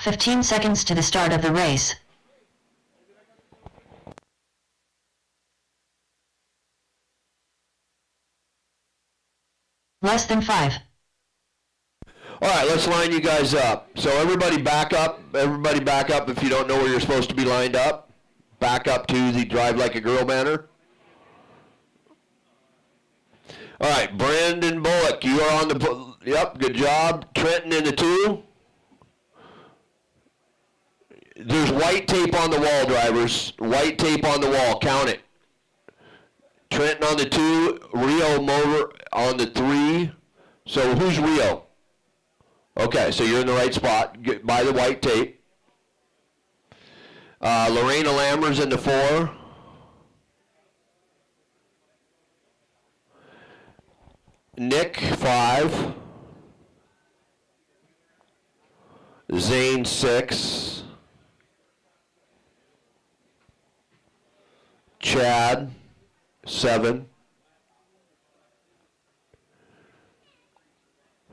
15 seconds to the start of the race. Less than 5. All right, let's line you guys up. So everybody back up. Everybody back up if you don't know where you're supposed to be lined up. Back up to the Drive Like a Girl banner. All right, Brandon Bullock, you are on the, yep, good job. Trenton in the 2. There's white tape on the wall, drivers. White tape on the wall, count it. Trenton on the 2, Rio Motor on the 3. So who's Rio? Okay, so you're in the right spot. Get by the white tape. Lorena Lammer's in the 4. Nick 5. Zane 6. Chad 7.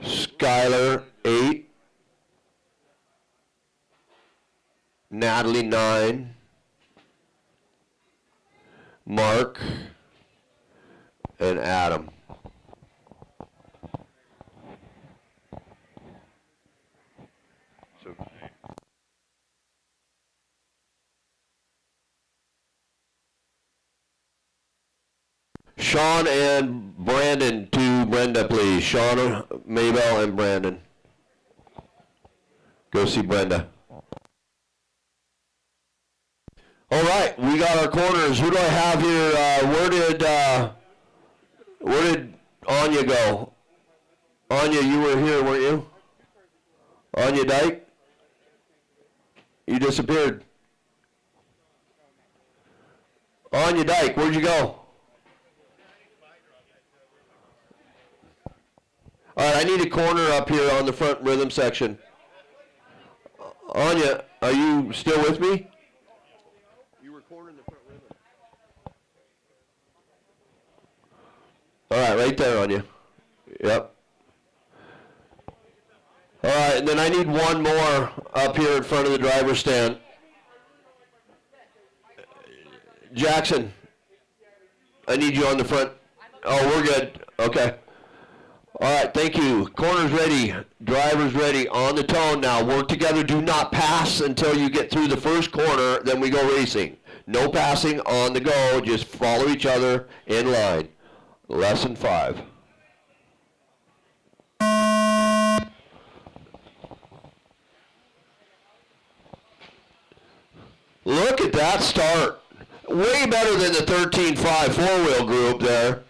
Skylar 8. Natalie 9. Mark and Adam. Sean and Brandon to Brenda, please. Sean, Maybell, and Brandon. Go see Brenda. All right, we got our corners. Who do I have here? Where did Anya go? Anya, you were here, weren't you? Anya Dyke? You disappeared. Anya Dyke, where'd you go? All right, I need a corner up here on the front rhythm section. Anya, are you still with me? You were cornering the front rhythm. All right, right there, Anya. Yep. All right, and then I need one more up here in front of the driver's stand. Jackson, I need you on the front. Oh, we're good. Okay. All right, thank you. Corners ready, drivers ready, on the tone now. Work together, do not pass until you get through the first corner, then we go racing. No passing on the go, just follow each other in line. Lesson 5. Look at that start. Way better than the 13.5 four-wheel group there.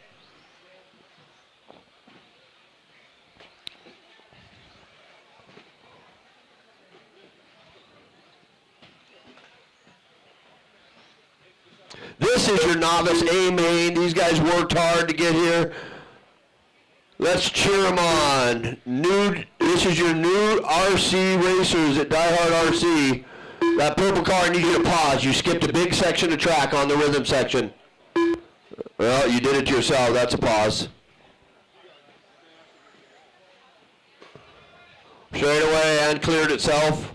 This is your novice A main. These guys worked hard to get here. Let's cheer them on. This is your new RC racers at DieHard RC. That purple car, I need you to pause. You skipped a big section of track on the rhythm section. Well, you did it yourself. That's a pause. Straight away and cleared itself.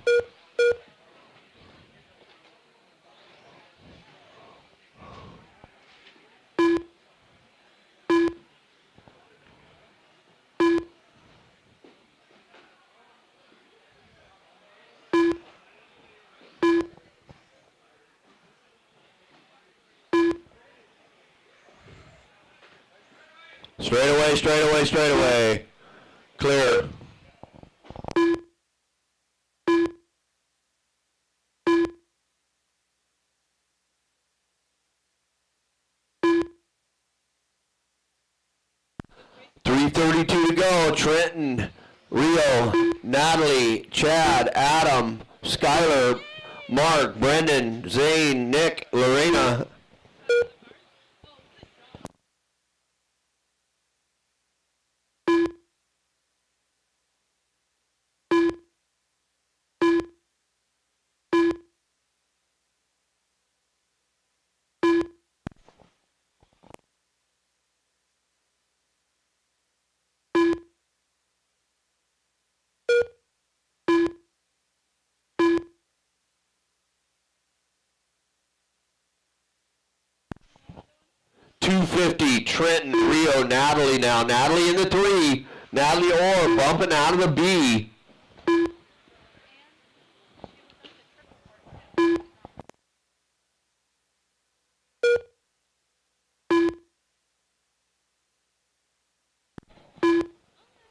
Straight away, straight away, straight away. Clear. .332 to go. Trenton, Rio, Natalie, Chad, Adam, Skylar, Mark, Brendan, Zane, Nick, Lorena. 250, Trenton, Rio, Natalie now. Natalie in the 3. Natalie Orr bumping out of the B.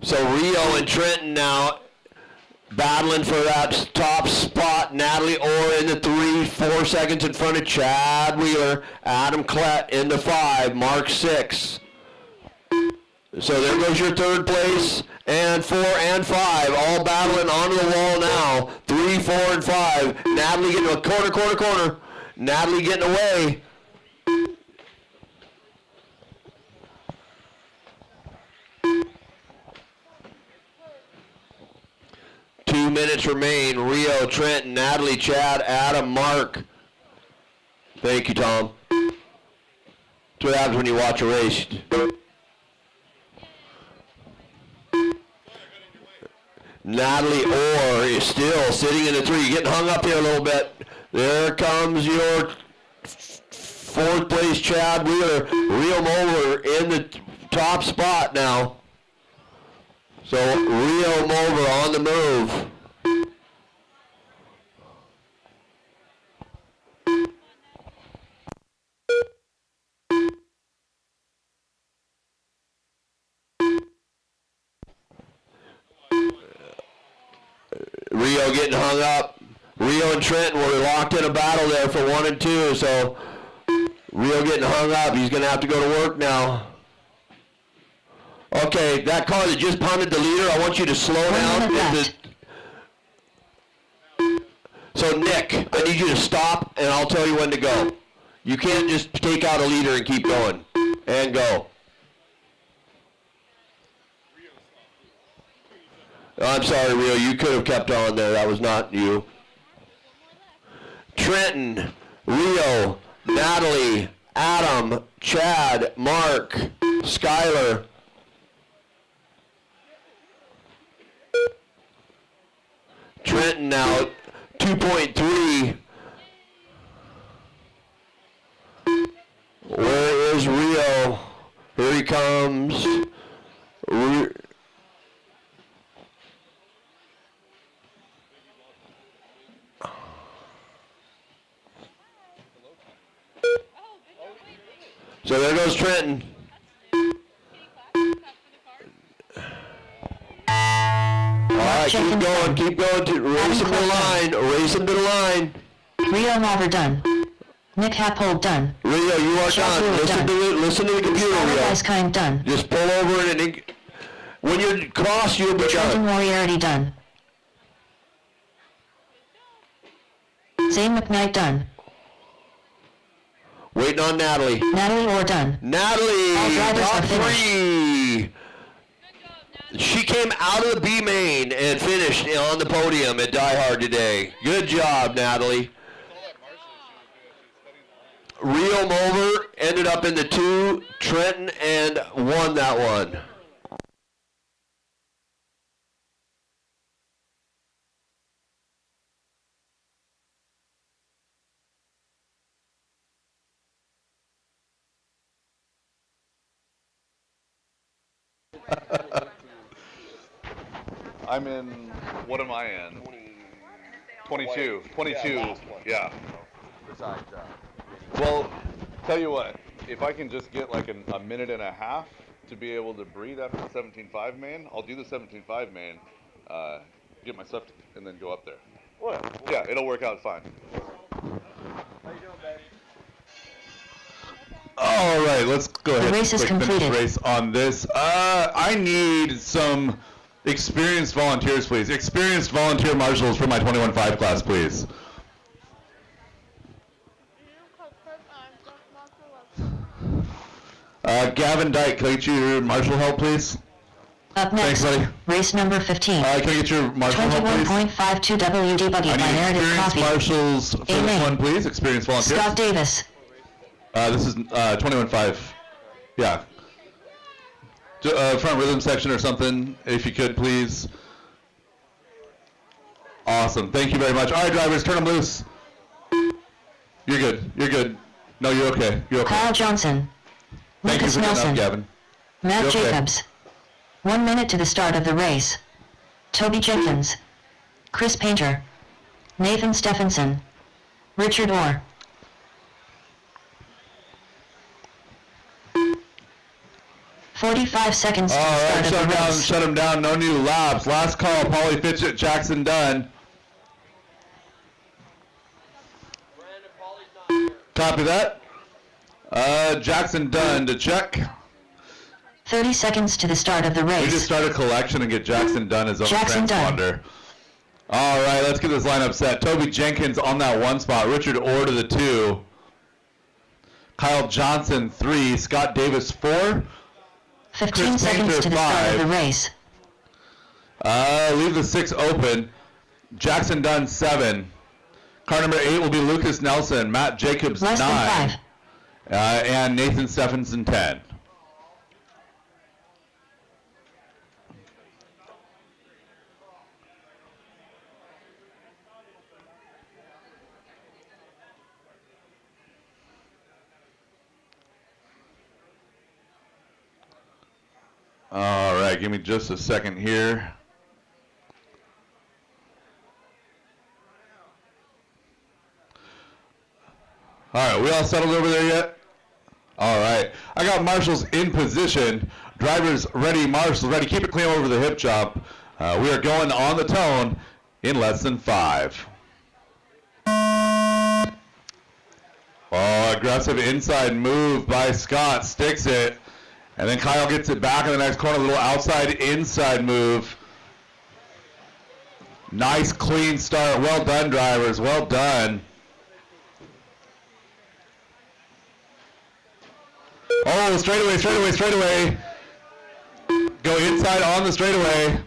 So Rio and Trenton now battling for that top spot. Natalie Orr in the 3, 4 seconds in front of Chad Wheeler. Adam Klett in the 5, Mark 6. So there goes your 3rd place, and 4 and 5, all battling onto the wall now. 3, 4, and 5. Natalie getting a corner. Natalie getting away. Two minutes remain. Rio, Trenton, Natalie, Chad, Adam, Mark. Thank you, Tom. That's what happens when you watch a race. Natalie Orr is still sitting in the 3. You're getting hung up here a little bit. There comes your 4th place, Chad Wheeler. Rio Mover in the top spot now. So Rio Mover on the move. Rio getting hung up. Rio and Trenton were locked in a battle there for 1 and 2. So Rio getting hung up. He's going to have to go to work now. Okay, that car that just punted the leader, I want you to slow down. So Nick, I need you to stop and I'll tell you when to go. You can't just take out a leader and keep going. And go. I'm sorry, Rio, you could have kept on there. That was not you. Trenton, Rio, Natalie, Adam, Chad, Mark, Skylar. Trenton now 2.3. Where is Rio? Here he comes. So there goes Trenton. All right, keep going. Race him to the line. Rio Mover done. Nick Happold done. Rio, you are done. Listen to the computer, Rio. Kind done. Just pull over and when you're cross, you'll be Trenton done. Moriarty done. Zane McKnight done. Waiting on Natalie. Natalie Orr done. Natalie, All drivers top are finished. 3. She came out of the B main and finished on the podium at DieHard today. Good job, Natalie. Rio Mover ended up in the 2, Trenton, and won that one. I'm in, what am I in? 22. 22, yeah. Besides Well, tell you what, if I can just get like a minute and a half to be able to breathe after the 17.5 main, I'll do the 17.5 main, get my stuff, and then go up there. What? Yeah, it'll work out fine. How you doing, babe? All right, let's go ahead. The race is and finish completed. race on this. I need some experienced volunteers, please. Experienced volunteer marshals for my 21.5 class, please. Gavin Dyke, can I get your marshal help, please? Up next, Thanks, buddy. race number 15. Can I get your marshal help, please? 21.52 WD Buggy I by need Meredith experienced Coffee. marshals for this Amen. one, please. Experienced volunteers. Scott Davis. This is 21.5. Yeah. Front rhythm section or something, if you could, please. Awesome. Thank you very much. All right, drivers, turn them loose. You're good. You're good. No, you're okay. You're okay. Kyle Johnson. Thank you Lucas for getting Nelson. up, Gavin. Matt You okay? Jacobs. 1 minute to the start of the race. Toby Jenkins. Chris Painter. Nathan Stephenson. Richard Orr. "45 seconds to the All start right, of shut the him down, race. shut him down. No new laps. Last call, Paulie Fitchett, Jackson Dunn. Copy that. Jackson Dunn to check. 30 seconds to the start of the We just race. start a collection and get Jackson Dunn his own Jackson Dunn. transponder. All right, let's get this lineup set. Toby Jenkins on that 1 spot. Richard Orr to the 2. Kyle Johnson 3. Scott Davis 4. 15 Chris seconds Painter, to the start of 5. the race. Leave the 6 open. Jackson Dunn 7. Car number 8 will be Lucas Nelson. Matt Jacobs Less 9. than 5. And Nathan Stephenson 10. All right, give me just a second here. All right, we all settled over there yet? All right, I got marshals in position. Drivers ready, marshals ready. Keep it clean over the hip jump. We are going on the tone in less than 5. Oh, aggressive inside move by Scott, sticks it. And then Kyle gets it back in the next corner, a little outside inside move. Nice clean start. Well done, drivers. Well done. Oh, straightaway, straightaway, straightaway. Go inside on the straightaway.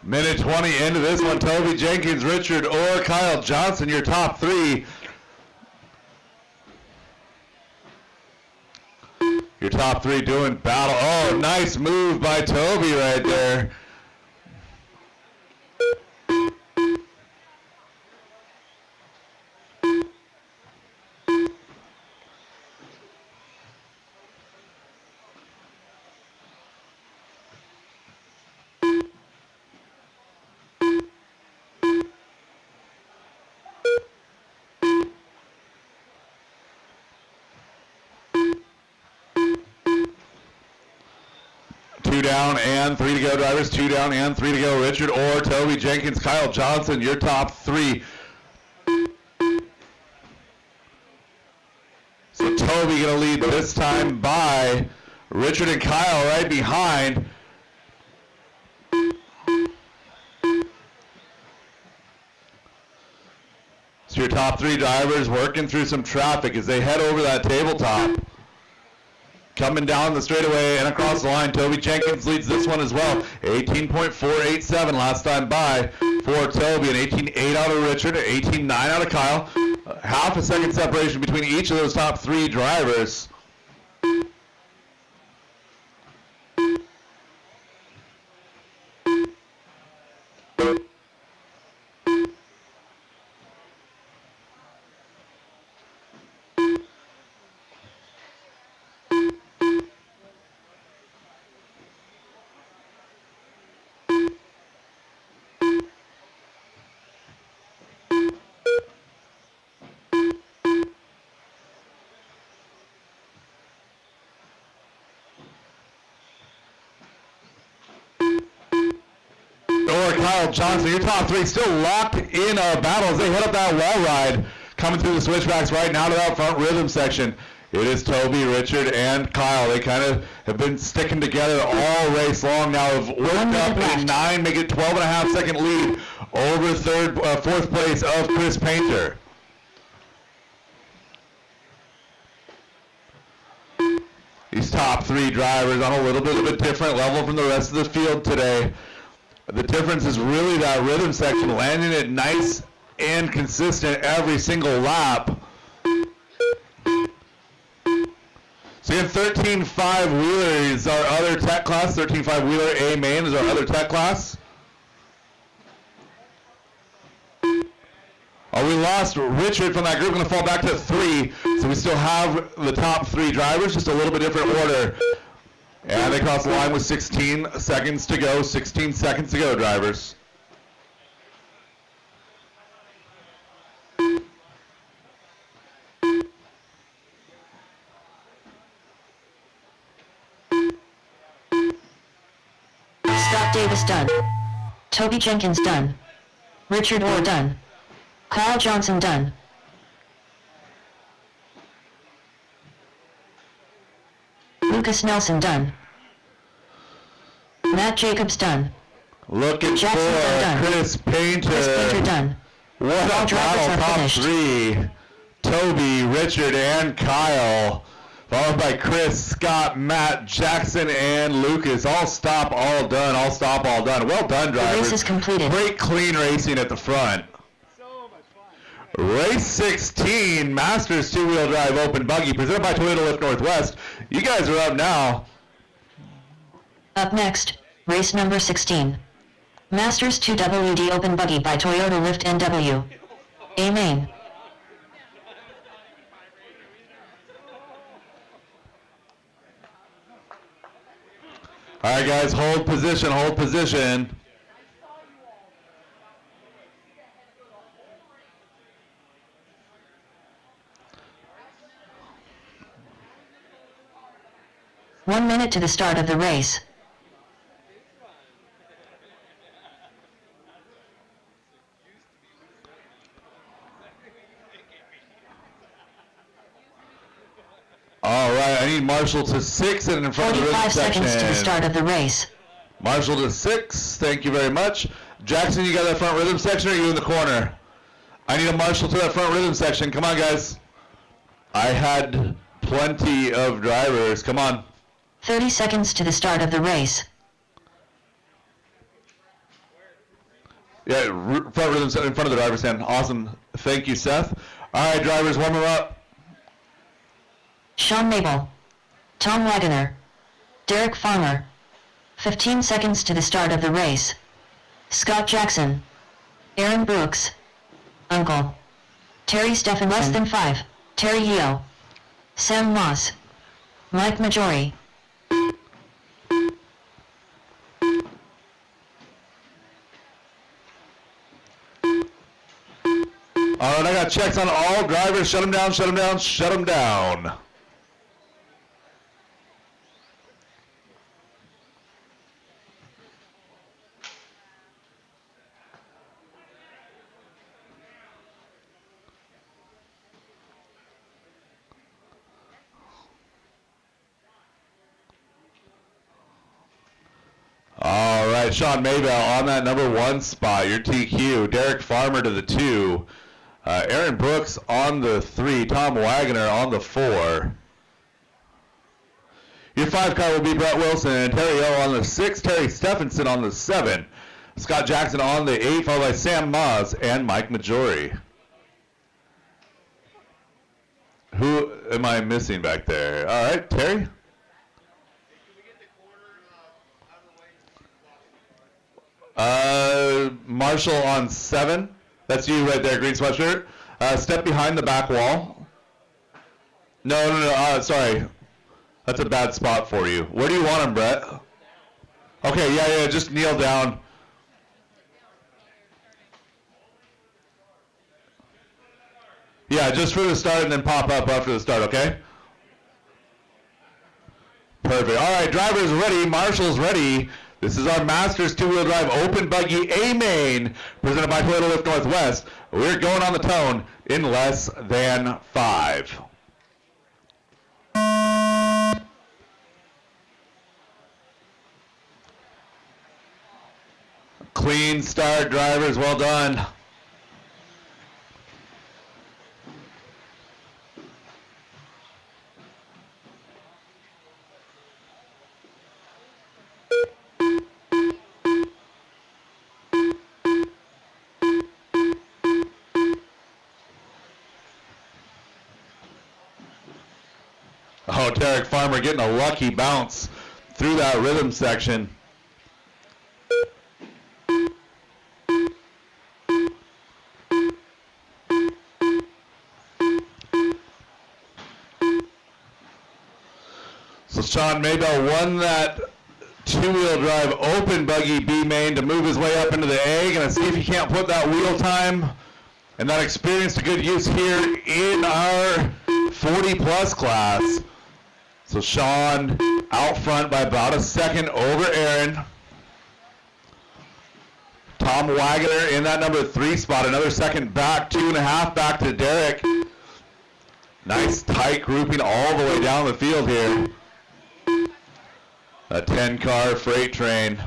Minute 20 into this one. Toby Jenkins, Richard Orr, Kyle Johnson, your top 3. Your top 3 doing battle. Oh, nice move by Toby right there. Two down and 3 to go, drivers. 2 down and 3 to go. Richard Orr, Toby Jenkins, Kyle Johnson, your top 3. So Toby going to lead this time by Richard and Kyle right behind. So your top 3 drivers working through some traffic as they head over that tabletop. Coming down the straightaway and across the line, Toby Jenkins leads this one as well. 18.487 last time by for Toby, an 18.8 out of Richard, an 18.9 out of Kyle. Half a second separation between each of those top 3 drivers. or Kyle Johnson. Your top three still locked in a battle as they head up that wall ride. Coming through the switchbacks right now to that front rhythm section. It is Toby, Richard, and Kyle. They kind of have been sticking together all race long now. Have worked up a 9, make it 12.5 second lead over fourth place of Chris Painter. These top three drivers on a little bit of a different level from the rest of the field today. The difference is really that rhythm section, landing it nice and consistent every single lap. So again, 13.5 wheeler is our other tech class. 13.5 wheeler A main is our other tech class. We lost Richard from that group, going to fall back to 3. So we still have the top 3 drivers, just a little bit different order. And they cross the line with 16 seconds to go. 16 seconds to go, drivers. Scott Davis done. Toby Jenkins done. Richard Orr done. Kyle Johnson done. Lucas Nelson done. Matt Jacobs done. Looking Jackson for done. Chris Painter. Chris Painter done. What All a drivers battle, are top finished. 3. Toby, Richard, and Kyle. Followed by Chris, Scott, Matt, Jackson, and Lucas. All stop, all done. All stop, all done. Well done, The drivers. race is completed. Great clean racing at the front. Race 16, Masters two-wheel drive open buggy, presented by Toyota Lift Northwest. You guys are up now. Up next, race number 16. Masters 2WD Open Buggy by Toyota Lift NW. A main. All right, guys, hold position, hold position. One minute to the start of the race. All right, I need Marshall to 6 and in front of the rhythm 45 section. seconds to the start of the race. Marshall to 6, thank you very much. Jackson, you got that front rhythm section, or are you in the corner? I need a Marshall to that front rhythm section. Come on, guys. I had plenty of drivers. Come on. 30 seconds to the start of the race. Yeah, front rhythm in front of the driver's stand. Awesome. Thank you, Seth. All right, drivers, warm them up. Sean Mabel. Tom Wagoner. Derek Farmer. 15 seconds to the start of the race. Scott Jackson. Aaron Brooks. Uncle. Terry Stephenson. Less than 5. Terry Yeo. Sam Moss. Mike Majori. All right, I got checks on all drivers. Shut them down, shut them down, shut them down. All right, Sean Maybell on that number 1 spot, your TQ. Derek Farmer to the 2. Aaron Brooks on the 3. Tom Wagoner on the 4. Your 5 car will be Brett Wilson. Terry O on the 6. Terry Stephenson on the 7. Scott Jackson on the 8, followed by Sam Moz and Mike Majori. Who am I missing back there? All right, Terry. Marshall on 7. That's you right there, green sweatshirt. Step behind the back wall. No, sorry. That's a bad spot for you. Where do you want him, Brett? Okay, yeah, just kneel down. Yeah, just for the start and then pop up after the start, okay? Perfect. All right, drivers ready. Marshall's ready. This is our Masters two-wheel drive open buggy A main, presented by Toyota Lift Northwest. We're going on the tone in less than 5. Clean start, drivers, well done. Oh, Derek Farmer getting a lucky bounce through that rhythm section. So Sean Maybell won that two-wheel drive open buggy B main to move his way up into the A. Gonna see if he can't put that wheel time and that experience to good use here in our 40-plus class. So Sean out front by about a second over Aaron. Tom Wagner in that number 3 spot, another second back, 2.5 back to Derek. Nice tight grouping all the way down the field here. A 10-car freight train.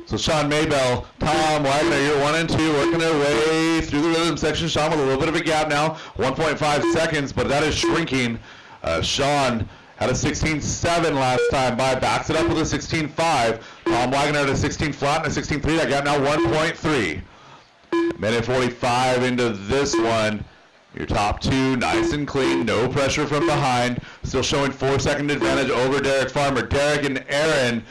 So Sean Maybell, Tom Wagner, you're 1 and 2, working their way through the rhythm section. Sean with a little bit of a gap now, 1.5 seconds, but that is shrinking. Sean had a 16.7 last time by, backs it up with a 16.5. Tom Wagner had a 16 flat and a 16.3. That gap now 1.3. Minute 45 into this one. Your top two, nice and clean, no pressure from behind. Still showing 4-second advantage over Derek Farmer. Derek and Aaron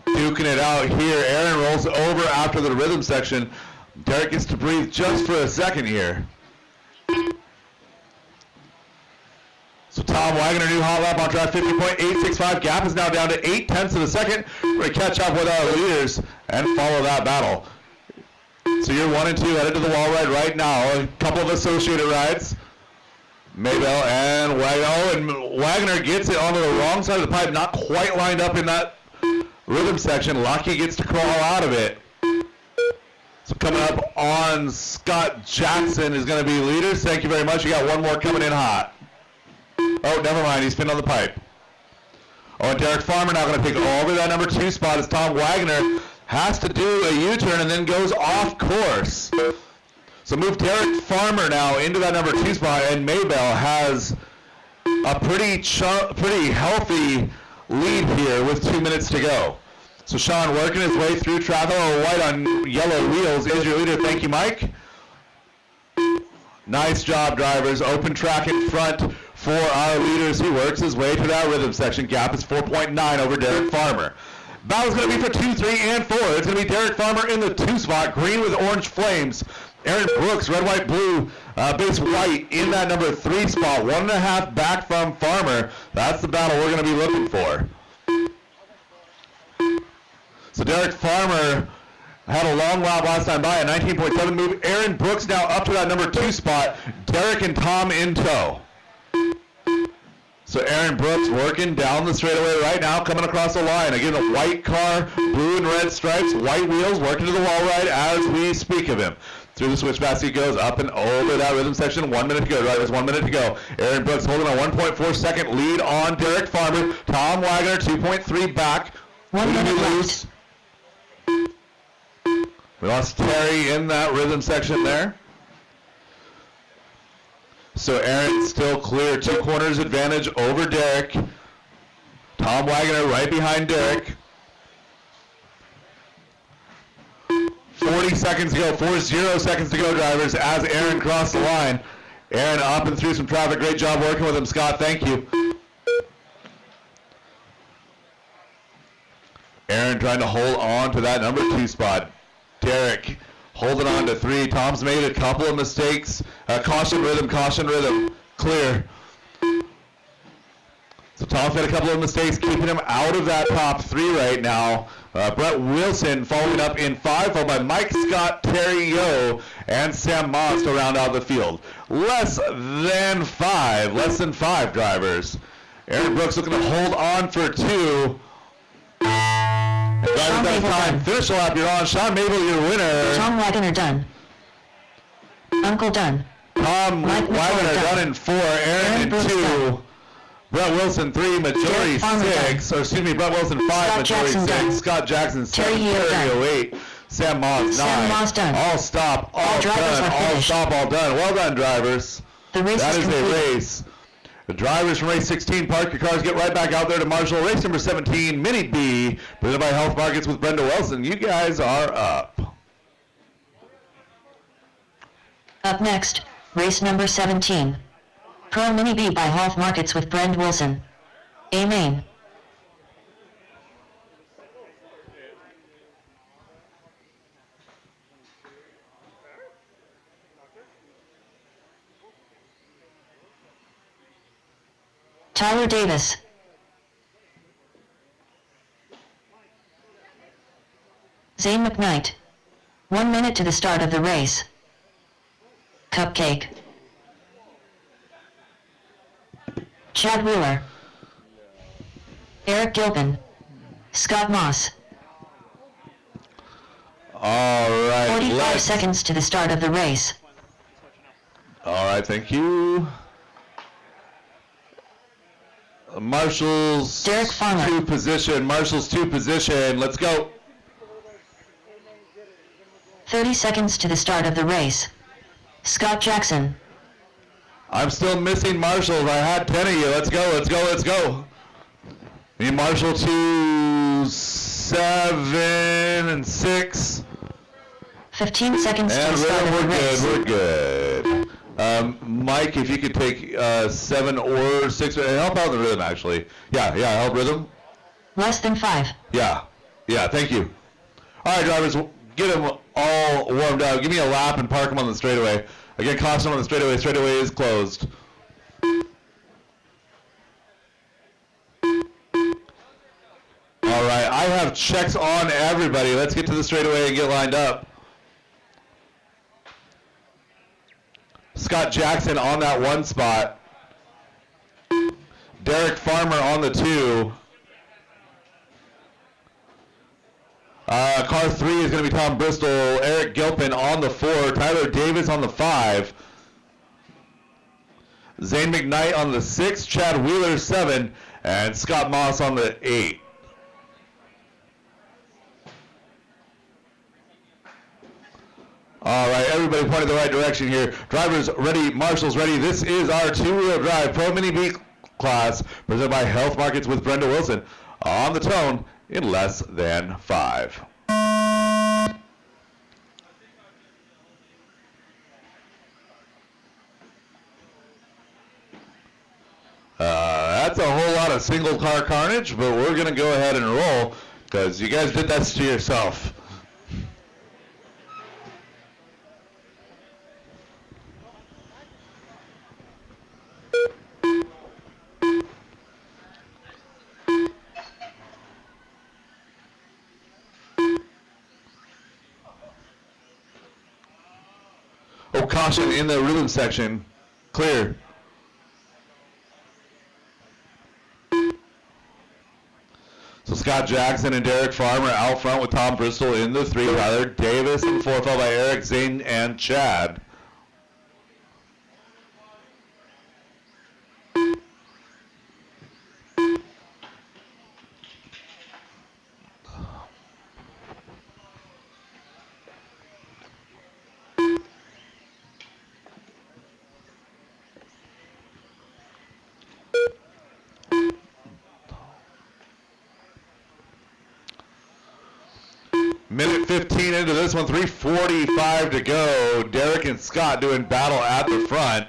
duking it out here. Aaron rolls over after the rhythm section. Derek gets to breathe just for a second here. So Tom Wagner, new hot lap on track, 50.865. Gap is now down to 0.8 of a second. We're going to catch up with our leaders and follow that battle. So you're 1 and 2 headed to the wall ride right now. A couple of associated rides. Maybell and Wagner. Oh, and Wagner gets it onto the wrong side of the pipe, not quite lined up in that rhythm section. Lucky gets to crawl out of it. So coming up on Scott Jackson is going to be leaders. Thank you very much. You got one more coming in hot. Oh, never mind. He's pinned on the pipe. Oh, and Derek Farmer now going to take over that number 2 spot as Tom Wagner has to do a U-turn and then goes off course. So move Derek Farmer now into that number 2 spot, and Maybell has a pretty healthy lead here with 2 minutes to go. So Sean working his way through traffic. Oh, white on yellow wheels is your leader. Thank you, Mike. Nice job, drivers. Open track in front for our leaders. He works his way to that rhythm section. Gap is 4.9 over Derek Farmer. Battle's going to be for 2, 3, and 4. It's going to be Derek Farmer in the 2 spot, green with orange flames. Aaron Brooks, red, white, blue, base white in that number 3 spot. 1.5 back from Farmer. That's the battle we're going to be looking for. So Derek Farmer had a long lap last time by, a 19.7 move. Aaron Brooks now up to that number 2 spot. Derek and Tom in tow. So Aaron Brooks working down the straightaway right now, coming across the line. Again, a white car, blue and red stripes, white wheels, working to the wall ride as we speak of him. Through the switch basket goes up and over that rhythm section. 1 minute to go, drivers, 1 minute to go. Aaron Brooks holding a 1.4 second lead on Derek Farmer. Tom Wagner, 2.3 back. 1 minute left. We lost Terry in that rhythm section there. So Aaron still clear, 2 corners advantage over Derek. Tom Wagner right behind Derek. 40 seconds to go, 40 seconds to go, drivers, as Aaron crossed the line. Aaron up and through some traffic. Great job working with him, Scott. Thank you. Aaron trying to hold on to that number 2 spot. Derek holding on to 3. Tom's made a couple of mistakes. Caution rhythm, clear. So Tom's made a couple of mistakes, keeping him out of that top 3 right now. Brett Wilson following up in 5, followed by Mike Scott, Terry Yo, and Sam Moss to round out the field. Less than 5 drivers. Aaron Brooks looking to hold on for 2. Drivers that time. Finish the lap, you're on. Sean Mabel, your winner. Tom Wagoner done. Uncle done. Tom Mike Wagoner McCoy done in 4, Aaron in Brooks 2. done. Brett Wilson 3, majority Derek Farmer 6. Or excuse me, Brett Wilson 5, Scott majority Jackson 6. done. Scott Jackson 7, Terry Yeo Terry done. 8. Sam Moss 9. Sam Moss done. All stop, all drivers done, are all finished. stop, all done. Well done, drivers. The race That is is a complete. race. The drivers from race 16, park your cars, get right back out there to Marshall. Race number 17, Mini B, presented by Health Markets with Brenda Wilson. You guys are up. Up next, race number 17. Pro Mini B by Health Markets with Brent Wilson. Amen. Tyler Davis. Zane McKnight. 1 minute to the start of the race. Cupcake. Chad Wheeler. Eric Gilpin. Scott Moss. All right. 45 seconds to the start of the race. All right, thank you. Marshall's Derek Farmer. 2 position. Marshall's 2 position. Let's go. 30 seconds to the start of the race. Scott Jackson. I'm still missing Marshall. I had 10 of you. Let's go, let's go, let's go. Need Marshall 2, 7, and 6. 15 seconds to And the start of the we're race. good, we're good. Mike, if you could take 7 or 6, help out the rhythm actually. Yeah, help rhythm. Less than 5. Yeah, thank you. All right, drivers, get them all warmed up. Give me a lap and park them on the straightaway. Again, caution on the straightaway. Straightaway is closed. All right, I have checks on everybody. Let's get to the straightaway and get lined up. Scott Jackson on that 1 spot. Derek Farmer on the 2. Car 3 is going to be Tom Bristol. Eric Gilpin on the 4. Tyler Davis on the 5. Zane McKnight on the 6. Chad Wheeler 7. And Scott Moss on the 8. All right, everybody pointed the right direction here. Drivers ready, marshals ready. This is our 2-wheel drive Pro Mini B class presented by Health Markets with Brenda Wilson. On the tone in less than 5. That's a whole lot of single car carnage, but we're going to go ahead and roll because you guys did that to yourself. Oh, caution in the rhythm section. Clear. So Scott Jackson and Derek Farmer out front with Tom Bristol in the 3. Tyler Davis in the 4, followed by Eric, Zane, and Chad. Minute 15 into this one, 3:45 to go. Derek and Scott doing battle at the front.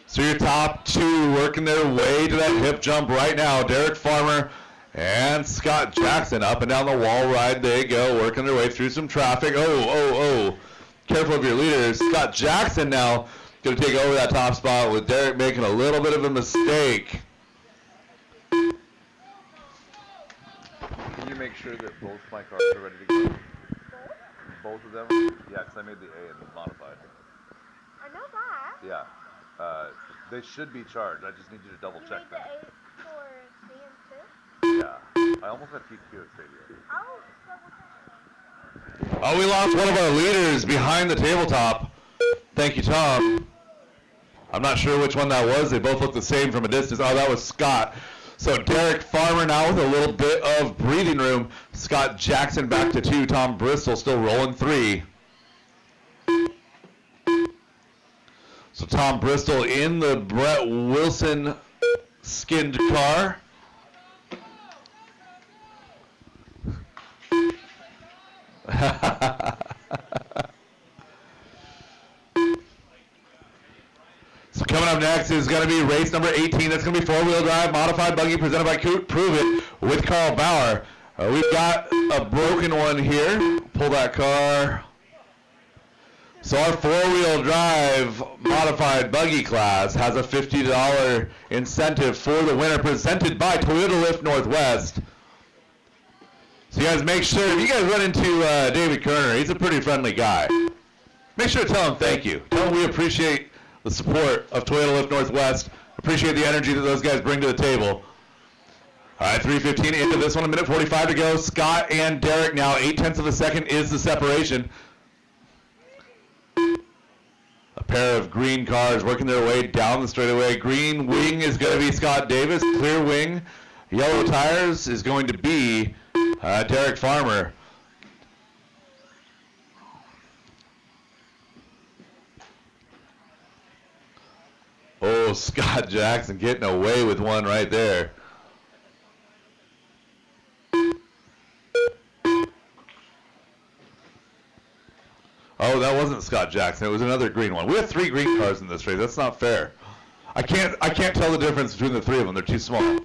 So your top 2 working their way to that hip jump right now. Derek Farmer and Scott Jackson up and down the wall ride they go, working their way through some traffic. Oh. Careful of your leaders. Scott Jackson now going to take over that top spot with Derek making a little bit of a mistake. Can you make sure that both my cars are ready to go? Both of them? Yeah, because I made the A and modified. I know that. Yeah. They should be charged. I just need you to double check them. You made the A for B and 2? Yeah. I almost had Pete Q at Stadium. I'll double check. Oh, we lost one of our leaders behind the tabletop. Thank you, Tom. I'm not sure which one that was. They both look the same from a distance. Oh, that was Scott. So Derek Farmer now with a little bit of breathing room. Scott Jackson back to 2. Tom Bristol still rolling 3. So Tom Bristol in the Brett Wilson skinned car. So coming up next is going to be race number 18. That's going to be four-wheel drive modified buggy presented by Prove It with Carl Bauer. We've got a broken one here. Pull that car. So our four-wheel drive modified buggy class has a $50 incentive for the winner presented by Toyota Lift Northwest. So you guys make sure, if you guys run into David Kerner, he's a pretty friendly guy. Make sure to tell him thank you. Tell him we appreciate the support of Toyota Lift Northwest. Appreciate the energy that those guys bring to the table. All right, 3:15 into this one, a minute 45 to go. Scott and Derek now, 0.8 of a second is the separation. A pair of green cars working their way down the straightaway. Green wing is going to be Scott Davis. Clear wing, yellow tires is going to be Derek Farmer. Oh, Scott Jackson getting away with one right there. Oh, that wasn't Scott Jackson. It was another green one. We have 3 green cars in this race. That's not fair. I can't tell the difference between the 3 of them. They're too small.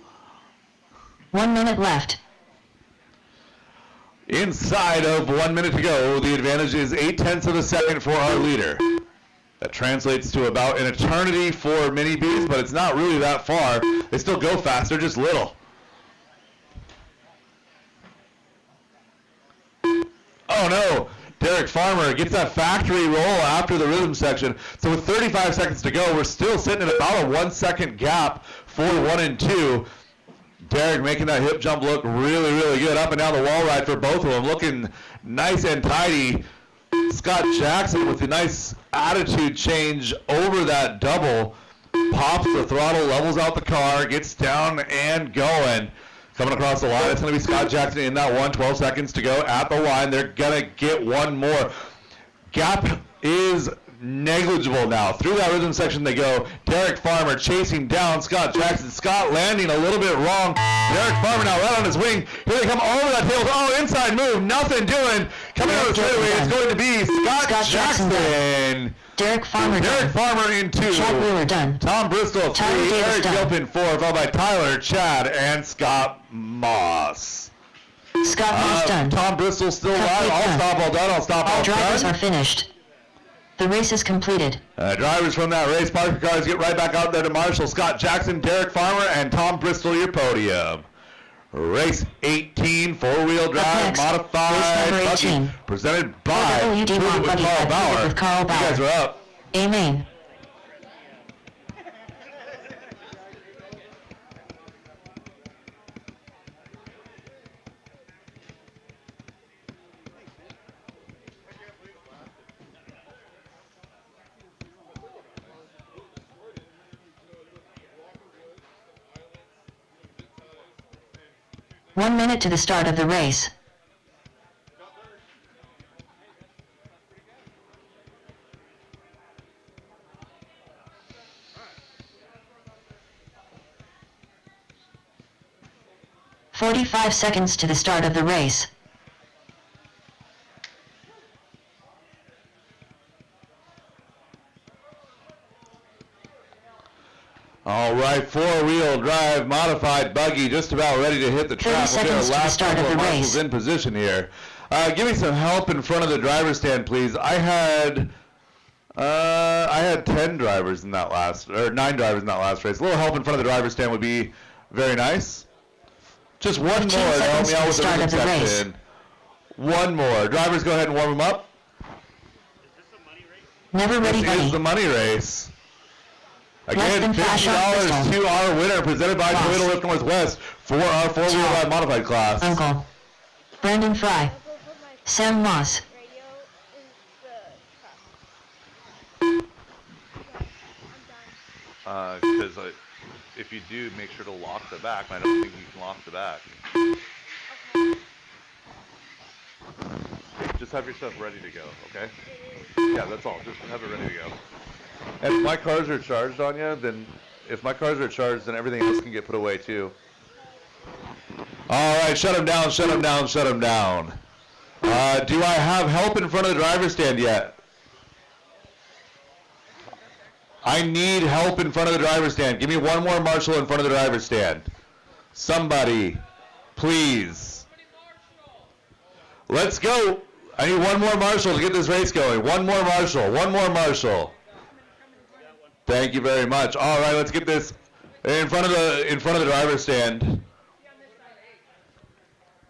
1 minute left. Inside of 1 minute to go, the advantage is 0.8 of a second for our leader. That translates to about an eternity for Mini Bees, but it's not really that far. They still go faster, just little. Oh no, Derek Farmer gets that factory roll after the rhythm section. So with 35 seconds to go, we're still sitting at about a 1 second gap for 1 and 2. Derek making that hip jump look really, really good. Up and down the wall ride for both of them, looking nice and tidy. Scott Jackson with a nice attitude change over that double. Pops the throttle, levels out the car, gets down and going. Coming across the line, it's going to be Scott Jackson in that one. 12 seconds to go at the line. They're going to get one more. Gap is negligible now. Through that rhythm section they go. Derek Farmer chasing down Scott Jackson. Scott landing a little bit wrong. Derek Farmer now right on his wing. Here they come over that tail. Oh, inside move. Nothing doing. Coming out of the straightaway, it's going to be Scott Jackson. Derek Farmer Derek Farmer in 2. Chad Wheeler done. Tom Bristol 3. Tyler Davis Eric done. Gilpin 4. Followed by Tyler, Chad, and Scott Moss. Scott Moss done. Tom Bristol still live. All done. stop, all done. I'll stop, all All drivers done. are finished. The race is completed. Drivers from that race, park your cars, get right back out there to marshal. Scott Jackson, Derek Farmer, and Tom Bristol, your podium. Race 18, four-wheel drive, next, modified race number buggy, 18. presented by WD Prove It Mod with Buggy Carl Prove It Bauer. with Carl You guys Bauer. are up. Amen. One minute to the start of the race. "45 seconds to the start of the race. All right, four-wheel drive, modified buggy, just about ready to hit the 30 track. We'll get seconds to our the last start couple of of the marshals race. in position here. Give me some help in front of the driver's stand, please. I had I had 10 drivers in that last, or 9 drivers in that last race. A little help in front of the driver's stand would be very nice. Just one more 15 to help seconds me to out the with the start rhythm of the race. section. One more. Drivers, go ahead and warm them up. Never ready, This is buddy. the money race. Less Again, than flash up $50 pistol. to our winner, presented by Lost. Toyota Lift Northwest for our four-wheel Ciao. drive modified class. Uncle. Brandon Fry. I'll go put my Sam Moss. radio in the truck. Because if you do, make sure to lock the back. I don't think you can lock the back. Okay, just have your stuff ready to go, okay? Yeah, that's all. Just have it ready to go. And if my cars are charged on you, then everything else can get put away too. All right, shut him down, shut him down, shut him down. Do I have help in front of the driver's stand yet? I need help in front of the driver's stand. Give me one more marshal in front of the driver's stand. Somebody, please. Let's go. I need one more marshal to get this race going. One more marshal, one more marshal. Thank you very much. All right, let's get this in front of the driver's stand.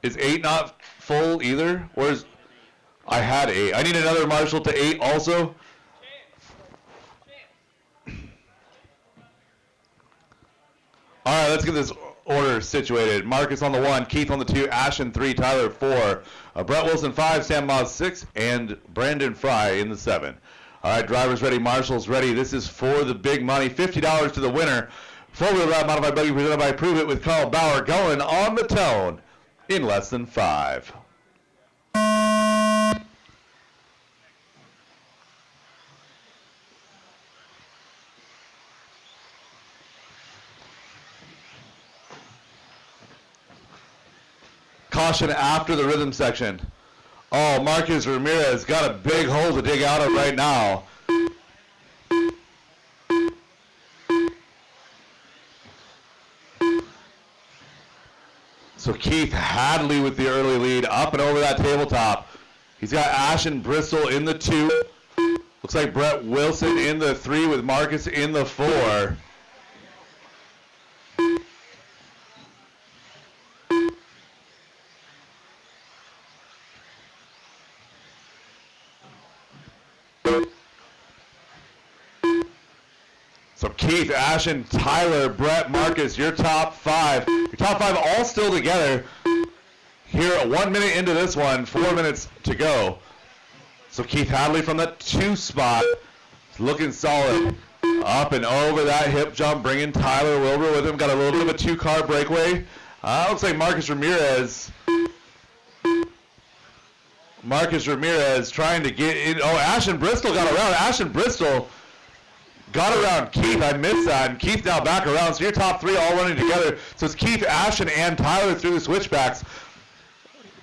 Is 8 not full either? Or is I had 8. I need another marshal to 8 also. All right, let's get this order situated. Marcus on the 1, Keith on the 2, Ashton 3, Tyler 4, Brett Wilson 5, Sam Moss 6, and Brandon Fry in the 7. All right, drivers ready, marshals ready. This is for the big money, $50 to the winner. Four-wheel drive modified buggy presented by Prove It with Carl Bauer, going on the tone in less than 5. Caution after the rhythm section. Oh, Marcus Ramirez got a big hole to dig out of right now. So Keith Hadley with the early lead, up and over that tabletop. He's got Ashton Bristol in the 2. Looks like Brett Wilson in the 3 with Marcus in the 4. So Keith, Ashton, Tyler, Brett, Marcus, your top 5. Your top 5 all still together. Here, 1 minute into this one, 4 minutes to go. So Keith Hadley from the 2 spot, looking solid. Up and over that hip jump, bringing Tyler Wilbur with him. Got a little bit of a 2-car breakaway. Looks like Marcus Ramirez trying to get in. Oh, Ashton Bristol got around. Ashton Bristol got around Keith. I missed that. And Keith now back around. So your top 3 all running together. So it's Keith, Ashton, and Tyler through the switchbacks.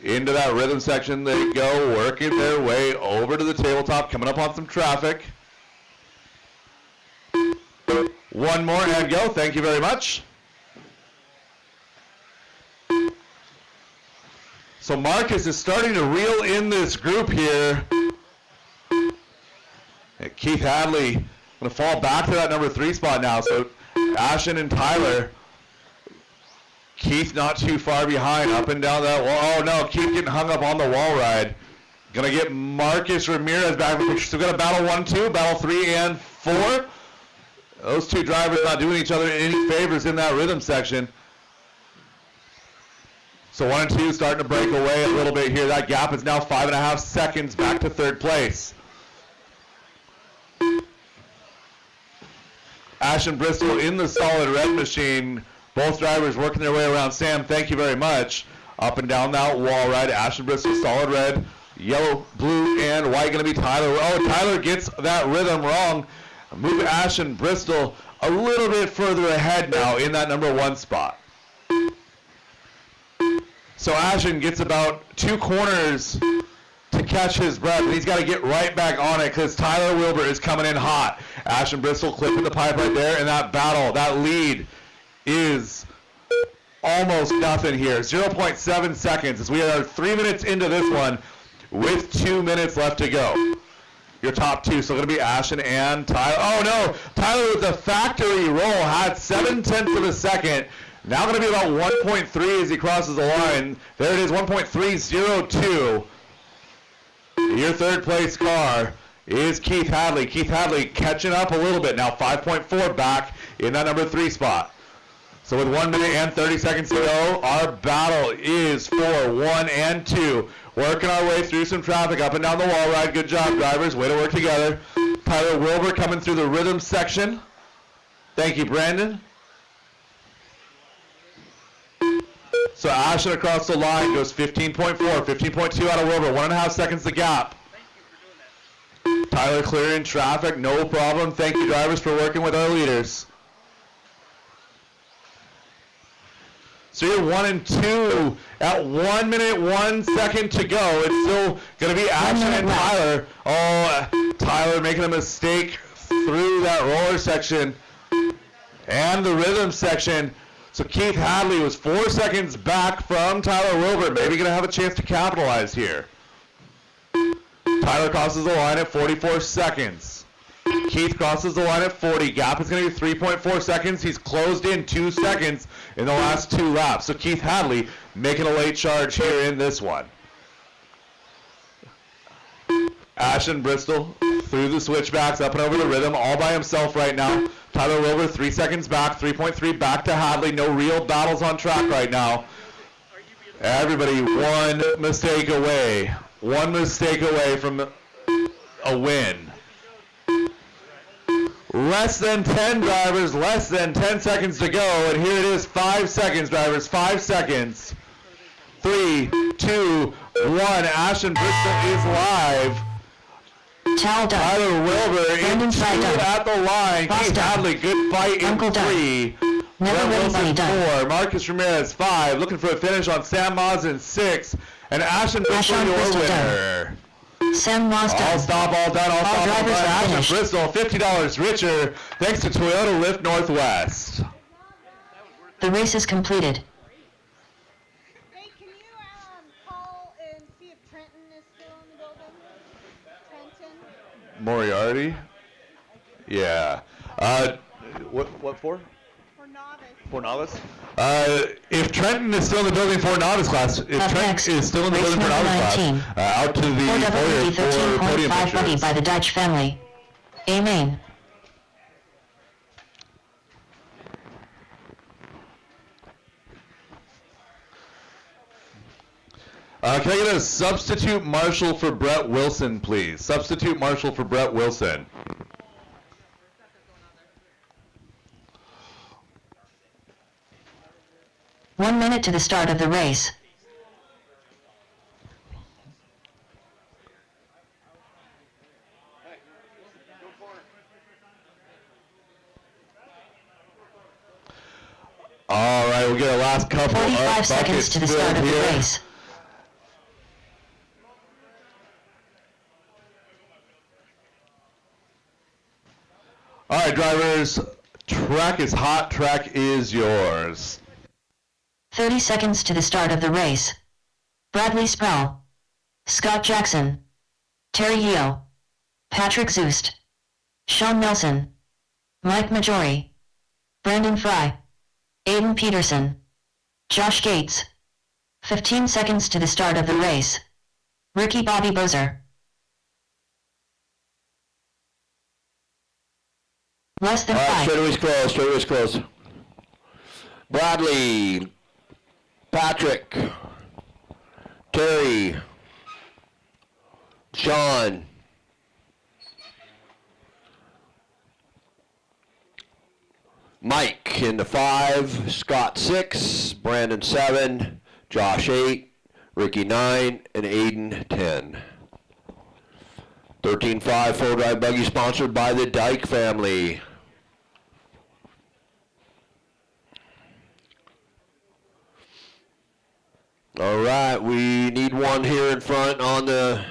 Into that rhythm section they go, working their way over to the tabletop, coming up on some traffic. One more and go. Thank you very much. So Marcus is starting to reel in this group here. And Keith Hadley going to fall back to that number 3 spot now. So Ashton and Tyler. Keith not too far behind, up and down that wall. Oh no, Keith getting hung up on the wall ride. Gonna get Marcus Ramirez back in the picture. So we're gonna battle 1, 2, battle 3 and 4. Those 2 drivers not doing each other any favors in that rhythm section. So 1 and 2 starting to break away a little bit here. That gap is now 5.5 seconds back to 3rd place. Ashton Bristol in the solid red machine. Both drivers working their way around. Sam, thank you very much. Up and down that wall ride. Ashton Bristol, solid red, yellow, blue, and white going to be Tyler. Oh, Tyler gets that rhythm wrong. Move Ashton Bristol a little bit further ahead now in that number 1 spot. So Ashton gets about 2 corners to catch his breath, and he's got to get right back on it because Tyler Wilbur is coming in hot. Ashton Bristol clipping the pipe right there, and that battle, that lead is almost nothing here. 0.7 seconds as we are 3 minutes into this one with 2 minutes left to go. your top two. So going to be Ashton and Tyler. Oh no, Tyler with a factory roll had 0.7 of a second. Now going to be about 1.3 as he crosses the line. There it is, 1.302. Your third place car is Keith Hadley. Keith Hadley catching up a little bit now, 5.4 back in that number 3 spot. So with 1 minute and 30 seconds to go, our battle is for 1 and 2. Working our way through some traffic up and down the wall ride. Good job, drivers. Way to work together. Tyler Wilbur coming through the rhythm section. Thank you, Brandon. So Ashton across the line goes 15.4, 15.2 out of Wilbur, 1.5 seconds the gap. Tyler clearing traffic, no problem. Thank you, drivers, for working with our leaders. So you're 1 and 2 at 1 minute, 1 second to go. It's still going to be Ashton and Tyler. Oh, Tyler making a mistake through that roller section and the rhythm section. So Keith Hadley was 4 seconds back from Tyler Wilbur. Maybe going to have a chance to capitalize here. Tyler crosses the line at 44 seconds. Keith crosses the line at 40. Gap is going to be 3.4 seconds. He's closed in 2 seconds in the last 2 laps. So Keith Hadley making a late charge here in this one. Ashton Bristol through the switchbacks, up and over the rhythm, all by himself right now. Tyler Wilbur 3 seconds back, 3.3 back to Hadley. No real battles on track right now. Everybody one mistake away. One mistake away from a win. Less than 10 drivers, less than 10 seconds to go, and here it is, 5 seconds, drivers, 5 seconds. 3, 2, 1, Ashton Bristol is live. Towel done. Tyler Wilbur in 2 at the line. Keith Hadley, good fight in 3. Brett Wilson 4, Marcus Ramirez 5, looking for a finish on Sam Mazen 6, and Ashton Bristol your winner. Sam Mazda. All stop, all done, all stop, all done. Ashton finished. Bristol, $50 richer, thanks to Toyota Lift Northwest. The race is completed. Hey, can you call and see if Trenton is still in the building? Trenton? Moriarty? Yeah. What for? For novice. For novice? If Trenton is still in the building for novice class, if Up Trenton next, is still in the race building for number novice 19. class, out to the Ford foyer for podium 13.5 buggy pictures. by the Deitch family. Amen. Can I get a substitute marshal for Brett Wilson, please? Substitute marshal for Brett Wilson. One minute to the start of the race. All right, we'll get a last couple 45 of seconds buckets to the start filled of the here. race. All right, drivers, track is hot, track is yours. 30 seconds to the start of the race. Bradley Sproul, Scott Jackson, Terry Yeo, Patrick Zust, Sean Nelson, Mike Majori, Brandon Fry, Aiden Peterson, Josh Gates. 15 seconds to the start of the race. Ricky Bobby Bozer. Less than All right, 5. straightaways close. Bradley, Patrick, Terry, Sean, Mike into 5, Scott 6, Brandon 7, Josh 8, Ricky 9, and Aiden 10. 13.5 4-drive buggy sponsored by the Dyke family. All right, we need one here in front on the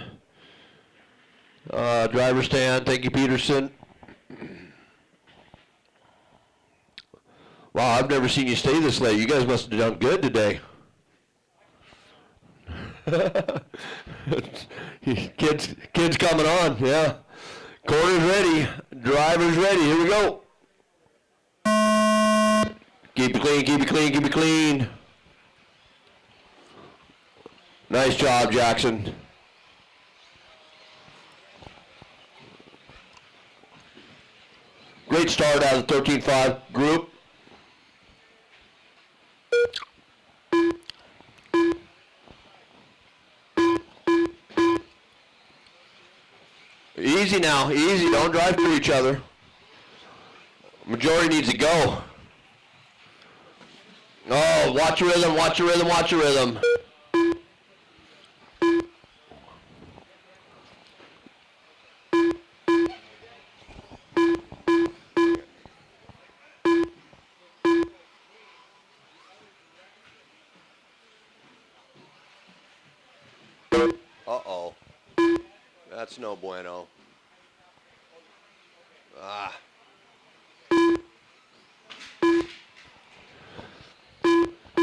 driver's stand. Thank you, Peterson. Wow, I've never seen you stay this late. You guys must have done good today. Kids coming on, yeah. Corner's ready. Driver's ready. Here we go. Keep it clean, keep it clean, keep it clean. Nice job, Jackson. Great start out of the 13-5 group. Easy now, easy. Don't drive through each other. Majority needs to go. Oh, watch your rhythm, watch your rhythm, watch your rhythm. Uh-oh. That's no bueno. Ah.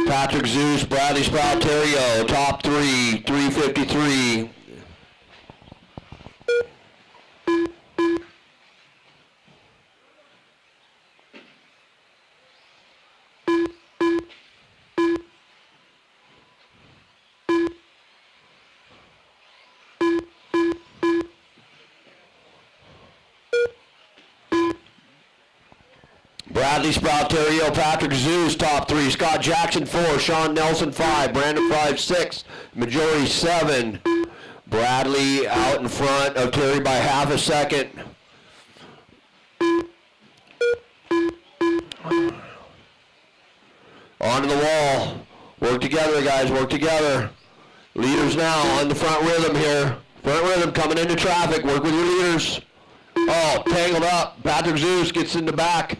Patrick Zeus, Bradley Sprout, Terrio, top 3, 353. Bradley Sprout, Terrio, Patrick Zeus, top 3. Scott Jackson, 4. Sean Nelson, 5. Brandon 5, 6. Majority, 7. Bradley out in front of Terry by half a second. Onto the wall. Work together, guys. Work together. Leaders now on the front rhythm here. Front rhythm coming into traffic. Work with your leaders. Oh, tangled up. Patrick Zeus gets in the back.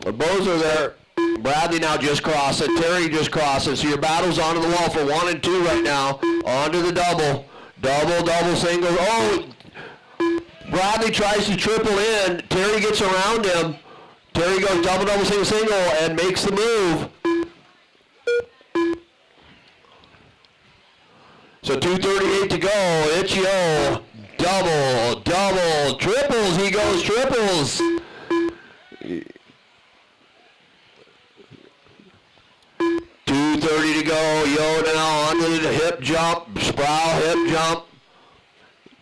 Bozer there. Bradley now just crossing. Terry just crossing. So your battle's onto the wall for 1 and 2 right now. Onto the double. Double, double, single. Oh, Bradley tries to triple in. Terry gets around him. Terry goes double, double, single, single, and makes the move. So 2:38 to go. It's Yo. Double, double, triples. He goes triples. .230 to go. Yo now onto the hip jump. Sproul hip jump.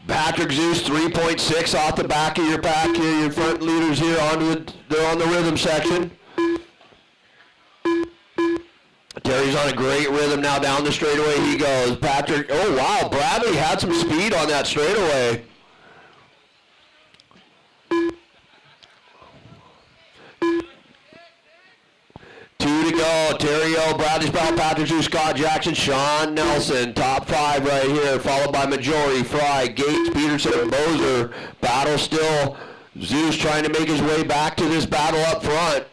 Patrick Zeus 3.6 off the back of your pack here. Your front leaders here they're on the rhythm section. Terry's on a great rhythm now down the straightaway. He goes. Patrick. Oh wow, Bradley had some speed on that straightaway. Two to go. Terrio, Bradley Sprout, Patrick Zeus, Scott Jackson, Sean Nelson. Top 5 right here, followed by Majority, Fry, Gates, Peterson, and Bozer. Battle still. Zeus trying to make his way back to this battle up front.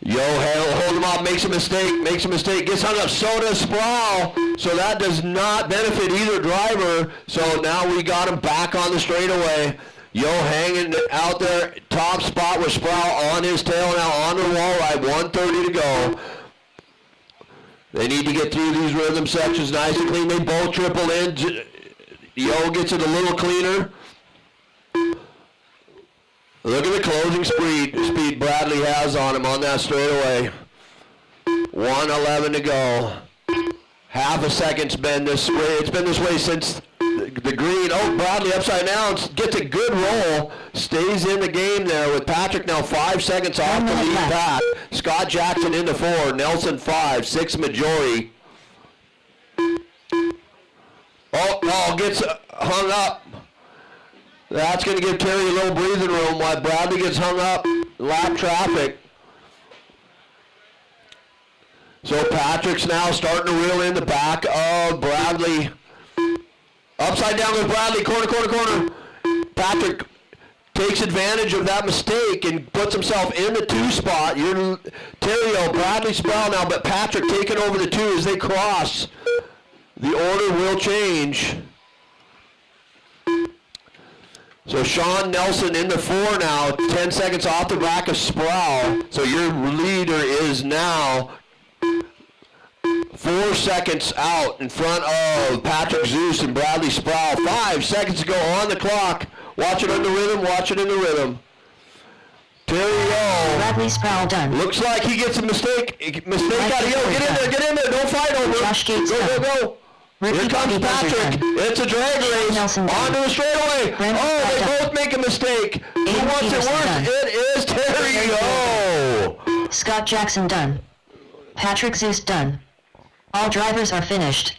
Yo, hold him up, makes a mistake, gets hung up. So does Sproul. So that does not benefit either driver. So now we got him back on the straightaway. Yo hanging out there, top spot with Sproul on his tail now on the wall ride, 1:30 to go. They need to get through these rhythm sections nice and clean. They both triple in. Yo gets it a little cleaner. Look at the closing speed Bradley has on him on that straightaway. 1:11 to go. Half a second's been this way. It's been this way since the green. Oh, Bradley upside down. Gets a good roll. Stays in the game there with Patrick now 5 seconds off the lead pack. Scott Jackson into 4. Nelson 5. 6 Majority. Oh, gets hung up. That's going to give Terry a little breathing room while Bradley gets hung up. Lap traffic. So Patrick's now starting to reel in the back of Bradley. Upside down with Bradley. Corner, corner, corner. Patrick takes advantage of that mistake and puts himself in the 2 spot. You're Terrio, Bradley Sproul now, but Patrick taking over the 2 as they cross. The order will change. So Sean Nelson in the 4 now, 10 seconds off the back of Sproul. So your leader is now 4 seconds out in front of Patrick Zeus and Bradley Sproul. 5 seconds to go on the clock. Watch it in the rhythm, watch it in the rhythm. Terry O. Bradley Sproul done. Looks like he gets a mistake. Mistake out of Yo. Get in there. Don't fight over it. Josh Gates Go, done. go, go. Ricky Here comes Bobby Buzzer Patrick. done. It's a drag race. Nelson done. Onto the straightaway. Brandon Oh, they Scott both make a mistake. Who Aiden wants it Peterson worse? done. It is Terry O. Scott Jackson done. Patrick Zeus done. All drivers are finished.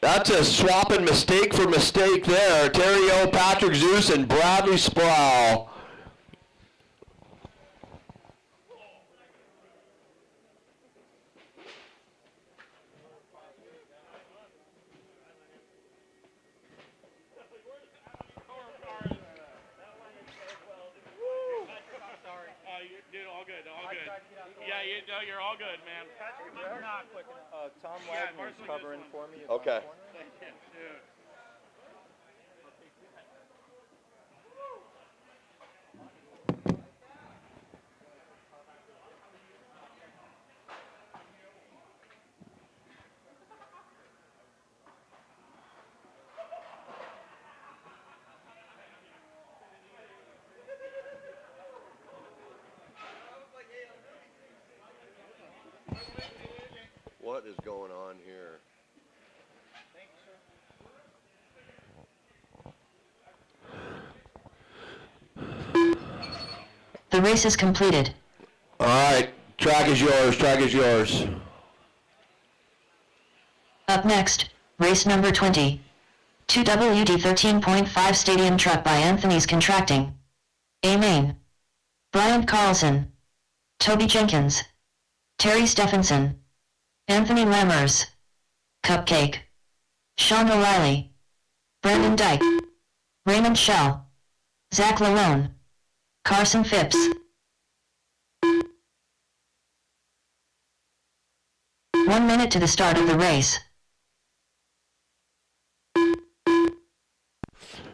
That's a swapping mistake for mistake there. Terry O, Patrick Zeus, and Bradley Sproul. You're all good, man. Tom Wagner's covering for me. Okay. What is going on here? The race is completed. All right, track is yours, track is yours. Up next, race number 20. 2WD 13.5 Stadium Truck by Anthony's Contracting. A Main. Brian Carlson. Toby Jenkins. Terry Stephenson. Anthony Lammers. Cupcake. Sean O'Reilly. Brandon Dyke. Raymond Shell. Zach Lalone. Carson Phipps. One minute to the start of the race.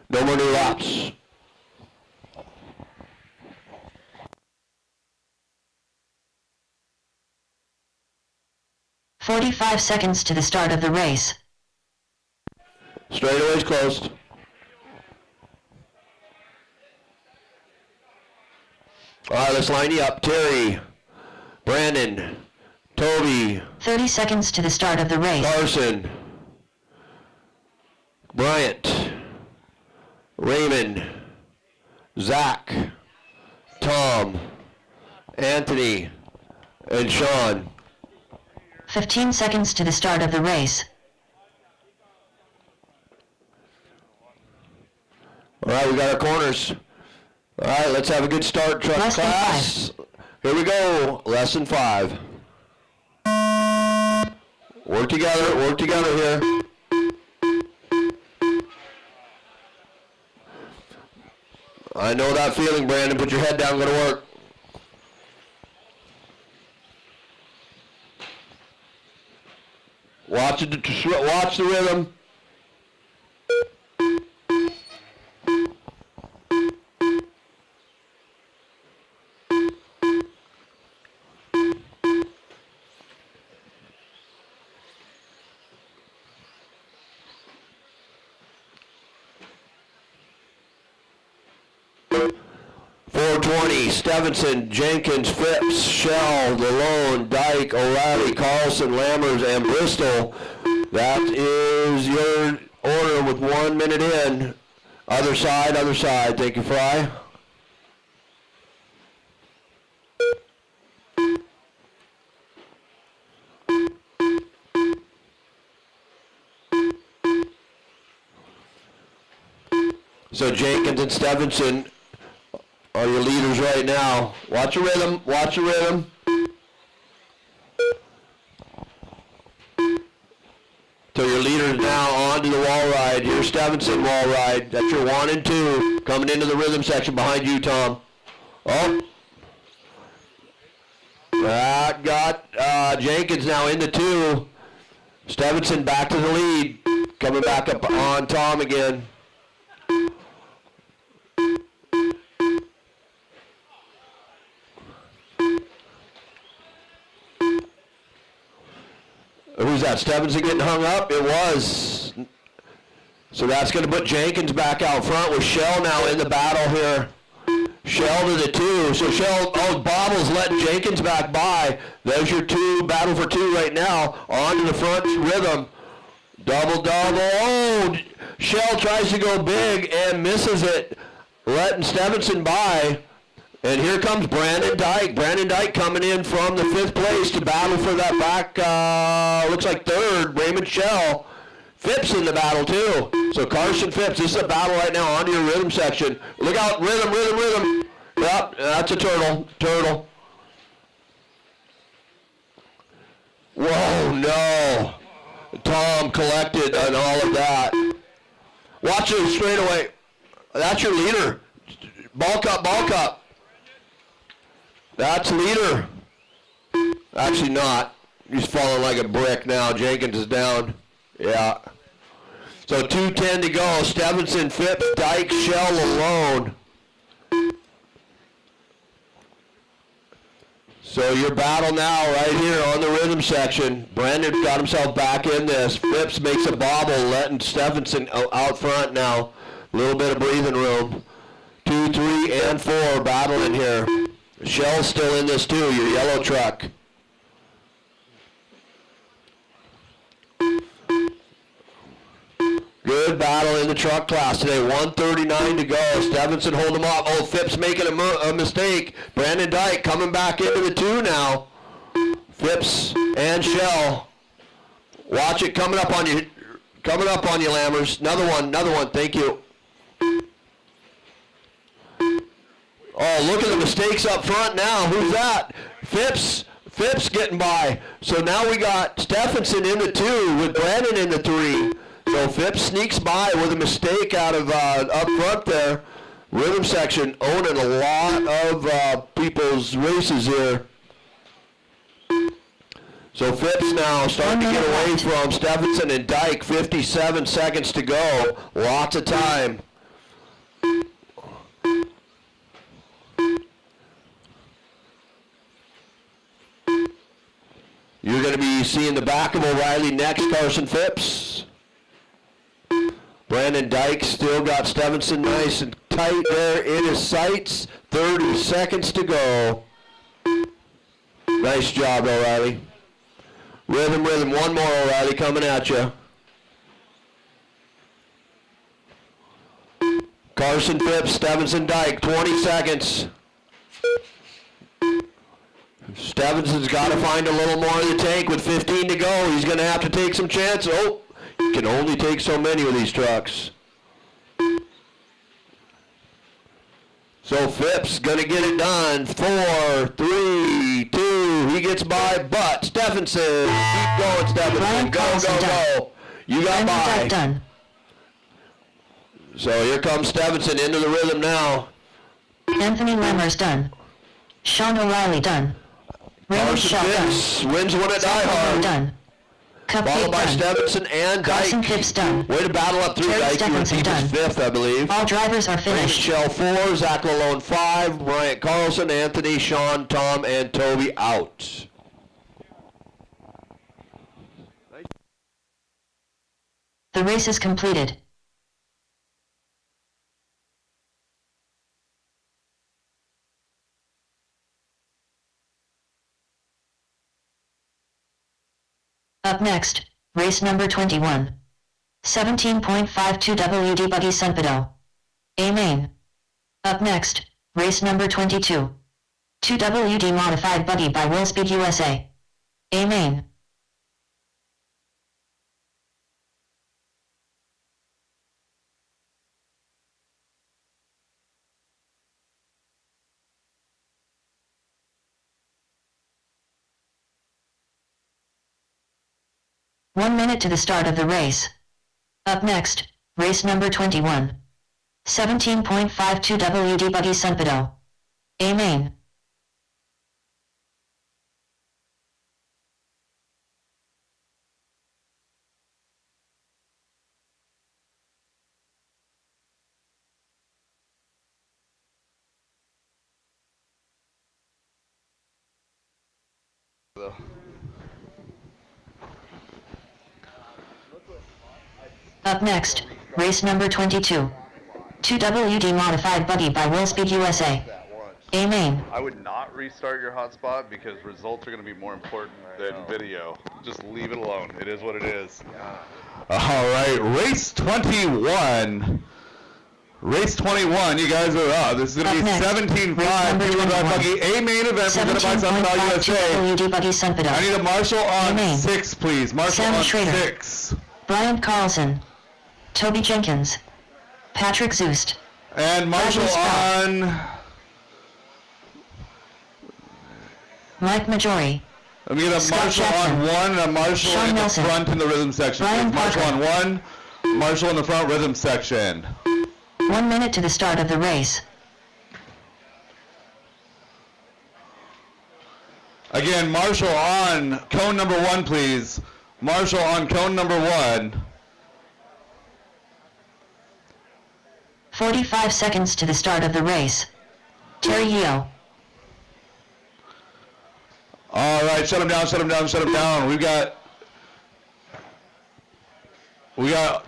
No more new laps. "45 seconds to the start of the race. Straightaway's closed. All right, let's line you up. Terry, Brandon, Toby, 30 seconds to the start of the race. Carson, Bryant, Raymond, Zach, Tom, Anthony, and Sean. 15 seconds to the start of the race. All right, we got our corners. All right, let's have a good start, truck Less than class. Here we go, lesson 5. Work together here. I know that feeling, Brandon. Put your head down, gonna work. Watch the rhythm. Stevenson, Jenkins, Phipps, Shell, Lalone, Dyke, O'Reilly, Carlson, Lammers, and Bristol. That is your order with 1 minute in. Other side. Thank you, Fry. So Jenkins and Stevenson are your leaders right now. Watch your rhythm. So your leaders now onto the wall ride. Here's Stevenson wall ride. That's your 1 and 2. Coming into the rhythm section behind you, Tom. Oh. That got Jenkins now into 2. Stevenson back to the lead. Coming back up on Tom again. Who's that? Stevenson getting hung up? It was. So that's going to put Jenkins back out front with Shell now in the battle here. Shell to the 2. So Shell, Bobble's letting Jenkins back by. There's your 2, battle for 2 right now. On to the front rhythm. Double. Oh, Shell tries to go big and misses it, letting Stevenson by. And here comes Brandon Dyke. Brandon Dyke coming in from the 5th place to battle for that back, looks like 3rd, Raymond Shell. Phipps in the battle too. So Carson Phipps, this is a battle right now on your rhythm section. Look out, rhythm. Yep, that's a turtle. Whoa, no. Tom collected on all of that. Watch it straight away. That's your leader. Ball cup. That's leader. Actually not. He's falling like a brick now. Jenkins is down. Yeah. So 2:10 to go. Stevenson, Phipps, Dyke, Shell alone. So your battle now right here on the rhythm section. Brandon got himself back in this. Phipps makes a bobble, letting Stevenson out front now. A little bit of breathing room. 2, 3, and 4 battling here. Shell's still in this too, your yellow truck. Good battle in the truck class today. 1:39 to go. Stevenson hold him up. Oh, Phipps making a mistake. Brandon Dyke coming back into the 2 now. Phipps and Shell. Watch it coming up on you. Lammers. Another one. Thank you. Oh, look at the mistakes up front now. Who's that? Phipps getting by. So now we got Stevenson in the 2 with Brandon in the 3. So Phipps sneaks by with a mistake out of up front there. Rhythm section owning a lot of people's races here. So Phipps now starting to get away from Stevenson and Dyke. 57 seconds to go. Lots of time. You're going to be seeing the back of O'Reilly next, Carson Phipps. Brandon Dyke still got Stevenson nice and tight there in his sights. 30 seconds to go. Nice job, O'Reilly. Rhythm. One more, O'Reilly, coming at you. Carson Phipps, Stevenson Dyke, 20 seconds. Stevenson's got to find a little more in the tank with 15 to go. He's going to have to take some chances. Oh, he can only take so many with these trucks. So Phipps going to get it done. 4, 3, 2. He gets by, but Stevenson. Keep going, Stevenson. Go. You got by. Done. So here comes Stevenson into the rhythm now. Anthony Lammers done. Sean O'Reilly done. Raymond Carson Shaw done. Phipps wins one at Zach DieHard. done. Cupcake Followed by done. Stevenson and Carson Dyke. Phipps done. Way to battle up through Terry Dyke. You were Stephenson deepest done. 5th, I believe. All drivers are Raymond finished. Shell 4, Zach Lalone 5, Bryant Carlson, Anthony, Sean, Tom, and Toby out. The race is completed. Up next, race number 21. 17.52 WD Buggy Sunpedo. A main. Up next, race number 22. 2 WD Modified Buggy by Willspeed USA. A main. One minute to the start of the race. Up next, race number 21. 17.52 WD Buggy Sunpedo. A main. Up next, race number 22. 2WD modified buggy by Willspeed USA. A main. I would not restart your hotspot because results are going to be more important than video. Just leave it alone. It is what it is. All right, race 21. Race 21, you guys are up. This is going to be 17.5 two-wheel drive buggy. A main event presented by Sunpedal USA. 2WD buggy Sunpedal. I need a marshal on Main. 6, please. Marshal Sam on Schrader. 6. Brian Carlson. Toby Jenkins. Patrick Zoost. And marshal Bradley Sproul. on... Mike Majori. Let me get a Scott marshal Jackson. on 1 and a marshal Sean in Nelson. the front in the rhythm section. Brian Please. Marshal Parker. on 1, marshal in the front rhythm section. 1 minute to the start of the race. Again, marshal on cone number 1, please. Marshal on cone number 1. 45 seconds to the start of the race. Terry Yeo. All right, shut him down, shut him down, shut him down. We got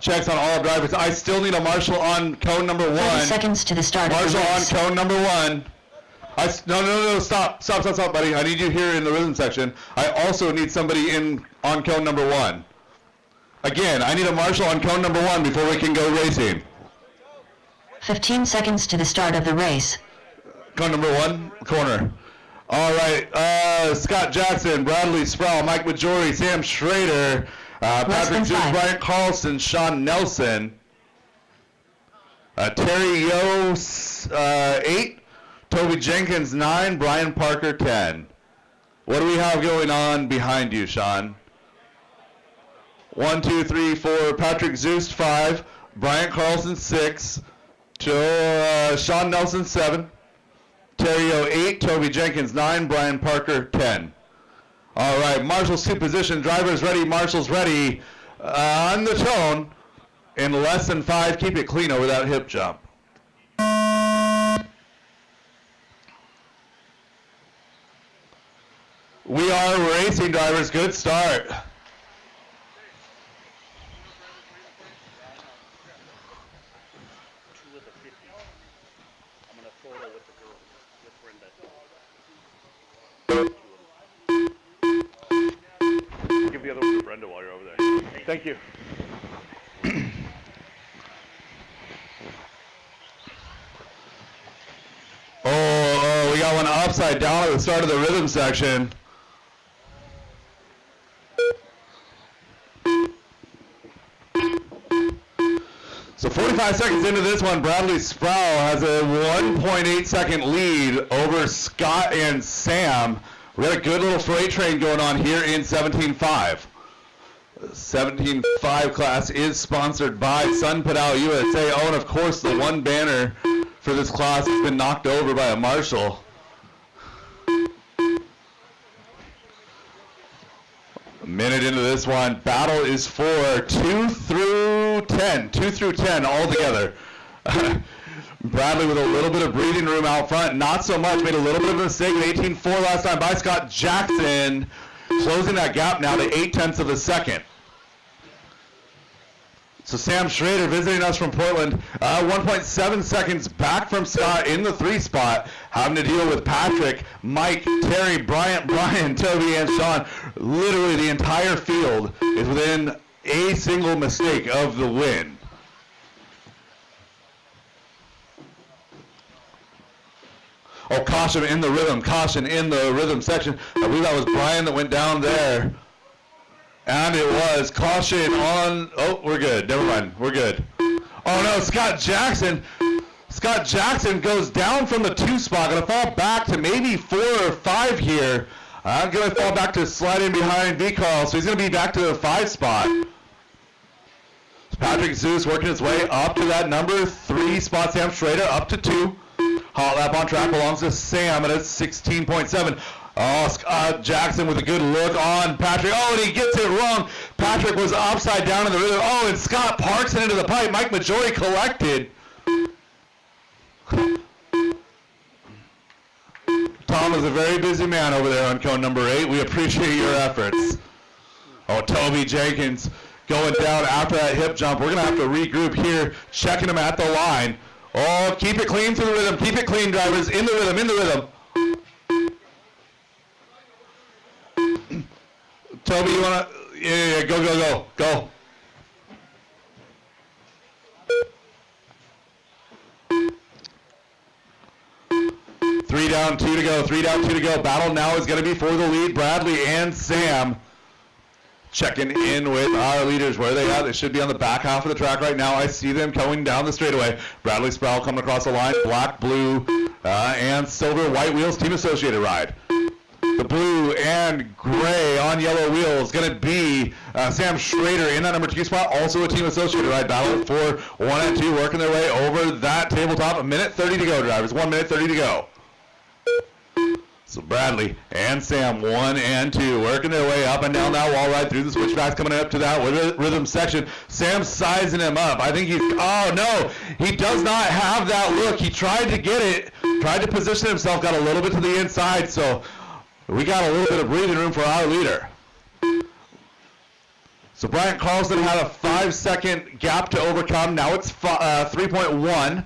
checks on all drivers. I still need a marshal on cone number 1. 30 seconds to the start of the Marshal on race. cone number 1. No, stop, buddy. I need you here in the rhythm section. I also need somebody on cone number 1. Again, I need a marshal on cone number 1 before we can go racing. 15 seconds to the start of the race. Cone number 1, corner. All right, Scott Jackson, Bradley Sproul, Mike Majori, Sam Schrader, Patrick than Zeus, 5. Brian Carlson, Sean Nelson, Terry Yo, 8, Toby Jenkins, 9, Brian Parker, 10. What do we have going on behind you, Sean? 1, 2, 3, 4, Patrick Zeus, 5, Brian Carlson, 6, Sean Nelson, 7, Terry O, 8, Toby Jenkins, 9, Brian Parker, 10. All right, marshals to position, drivers ready, marshals ready. On the tone, in less than 5, keep it clean over that hip jump. We are racing, drivers, good start. Give the other one to Brenda while you're over there. Thank you. Oh, we got one upside down at the start of the rhythm section. So 45 seconds into this one, Bradley Sproul has a 1.8 second lead over Scott and Sam. We got a good little freight train going on here in 17.5. 17.5 class is sponsored by Sunpedal USA. Oh, and of course the one banner for this class has been knocked over by a marshal. A minute into this one, battle is for 2 through 10. 2 through 10 all together. Bradley with a little bit of breathing room out front, not so much, made a little bit of a mistake with 18.4 last time by Scott Jackson, closing that gap now to 0.8 of a second. So Sam Schrader visiting us from Portland, 1.7 seconds back from Scott in the 3 spot, having to deal with Patrick, Mike, Terry, Brian, Toby, and Sean. Literally the entire field is within a single mistake of the win. Oh, caution in the rhythm section. I believe that was Brian that went down there. And it was caution on, oh, we're good. Never mind, we're good. Oh no, Scott Jackson goes down from the 2 spot, gonna fall back to maybe 4 or 5 here. I'm gonna fall back to sliding behind V. Carl, so he's gonna be back to the 5 spot. Patrick Zeus working his way up to that number 3 spot, Sam Schrader up to 2. Hot lap on track belongs to Sam at a 16.7. Oh, Scott Jackson with a good look on Patrick. Oh, and he gets it wrong. Patrick was upside down in the rhythm. Oh, and Scott parks it into the pipe. Mike Majori collected. Tom is a very busy man over there on cone number 8. We appreciate your efforts. Oh, Toby Jenkins going down after that hip jump. We're going to have to regroup here, checking him at the line. Oh, keep it clean through the rhythm. Keep it clean, drivers. In the rhythm, in the rhythm. Toby, you want to? Yeah, go, go, go, go. Three down, two to go. Three down, two to go. Battle now is going to be for the lead. Bradley and Sam checking in with our leaders. Where are they at? They should be on the back half of the track right now. I see them going down the straightaway. Bradley Sproul coming across the line. Black, blue, and silver, white wheels. Team Associated ride. The blue and gray on yellow wheels going to be Sam Schrader in that number 2 spot. Also a Team Associated ride. Battle for 1 and 2, working their way over that tabletop. 1:30 to go, drivers. 1:30 to go. So Bradley and Sam, 1 and 2, working their way up and down that wall ride through the switchbacks, coming up to that rhythm section. Sam's sizing him up. I think he's, oh no, he does not have that look. He tried to get it, tried to position himself, got a little bit to the inside, so we got a little bit of breathing room for our leader. So Bryant Carlson had a 5-second gap to overcome. Now it's 3.1.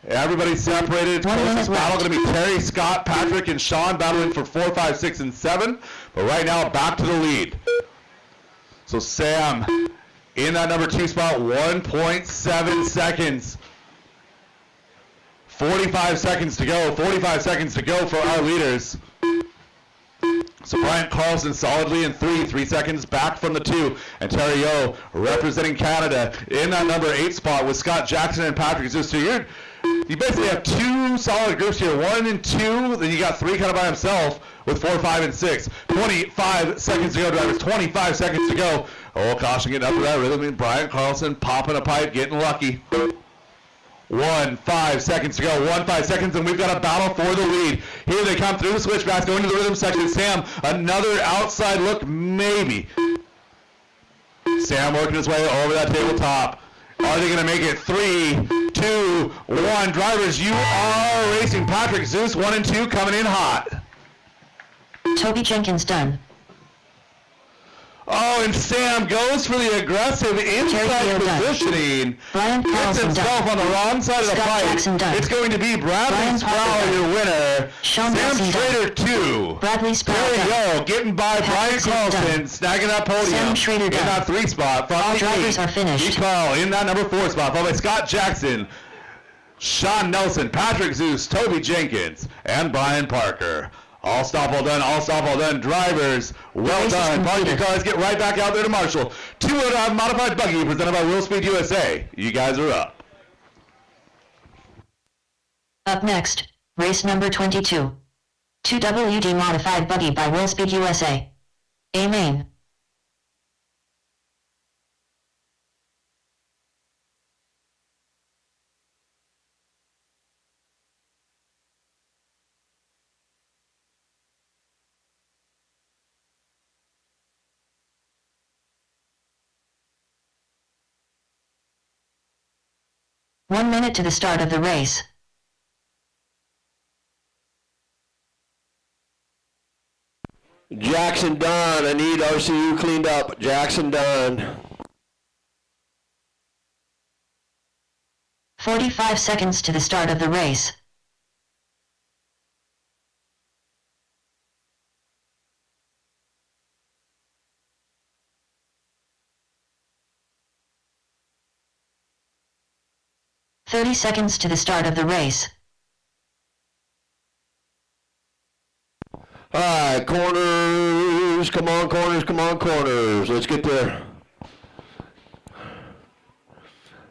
Everybody's separated. Closest battle going to be Terry, Scott, Patrick, and Sean battling for 4, 5, 6, and 7. But right now, back to the lead. So Sam in that number 2 spot, 1.7 seconds. 45 seconds to go. 45 seconds to go for our leaders. So Bryant Carlson solidly in 3 seconds back from the 2. And Terry O representing Canada in that number 8 spot with Scott Jackson and Patrick Zeus. So you basically have 2 solid groups here, 1 and 2. Then you got 3 kind of by himself with 4, 5, and 6. 25 seconds to go, drivers. 25 seconds to go. Oh, caution getting up to that rhythm. And Bryant Carlson popping a pipe, getting lucky. 5 seconds to go. 5 seconds, and we've got a battle for the lead. Here they come through the switchbacks, going to the rhythm section. Sam, another outside look, maybe. Sam working his way over that tabletop. Are they going to make it? 3, 2, 1. Drivers, you are racing. Patrick Zeus, 1 and 2, coming in hot. Toby Jenkins done. Oh, and Sam goes for the aggressive inside positioning. Brian Gets Carlson himself done. on the wrong side of the Scott fight. Jackson done. It's going to be Bradley Brian Sproul, Parker your done. winner. Sean Sam Wilson Schrader, 2. Bradley Sproul There you done. go, getting by Patrick Brian Zeus Carlson, done. snagging that podium. Sam Schrader in done. that 3 spot. All drivers are finished. Pete Carl in that number 4 spot, followed by Scott Jackson, Sean Nelson, Patrick Zeus, Toby Jenkins, and Brian Parker. All stop, all done, all stop, all done. Drivers, well race is done. Park your completed. cars, get right back out there to Marshall. 2 modified buggy presented by Will Speed USA. You guys are up. Up next, race number 22. 2WD modified buggy by Willspeed USA. A main. One minute to the start of the race. Jackson done. I need RCU cleaned up. Jackson done. 45 seconds to the start of the race. "30 seconds to the start of the race. All right, corners. Come on, corners. Come on, corners. Let's get there.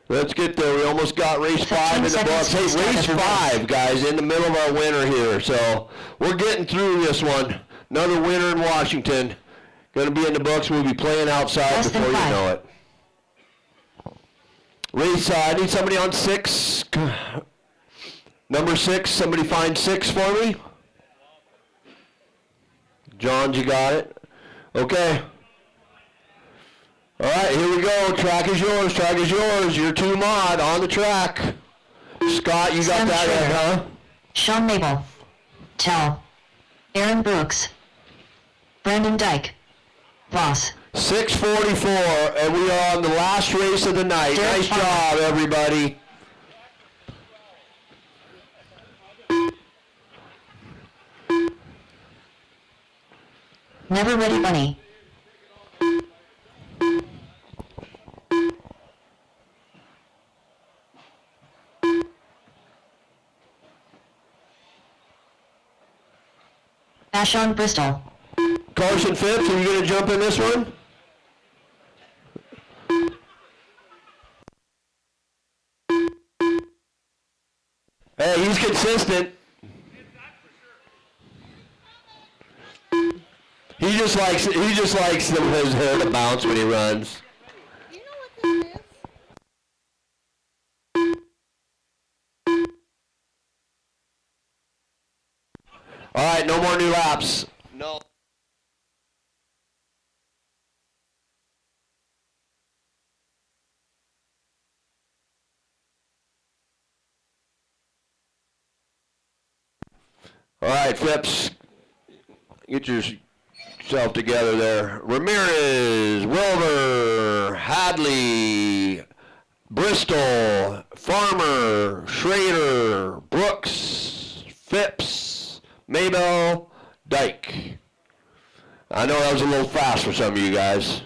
Let's get there. We almost got race 5 in the 15 books. Hey, seconds to the race start of the 5, guys, in the middle of our winter here. So we're getting through this one. Another winter in Washington. Going to be in the books. We'll be playing outside Less than before you 5. know it. Race, I need somebody on 6. Number 6, somebody find 6 for me. John, you got it? Okay. All right, here we go. Track is yours. Track is yours. Your 2 mod on the track. Scott, you got Sam that, Schrader. huh? Sean Mabel. Tell. Aaron Brooks. Brandon Dyke. Voss. 6:44, and we are on the last race of the night. Derek Nice Farmer. job, everybody. Never Ready Bunny. Ashon Bristol. Carson Phipps, are you going to jump in this one? Hey, he's consistent. He just likes his hair to bounce when he runs. Do you know what this is? All right, no more new laps. No. All right, Phipps, get yourself together there. Ramirez, Wilbur, Hadley, Bristol, Farmer, Schrader, Brooks, Phipps, Maybell, Dyke. I know that was a little fast for some of you guys.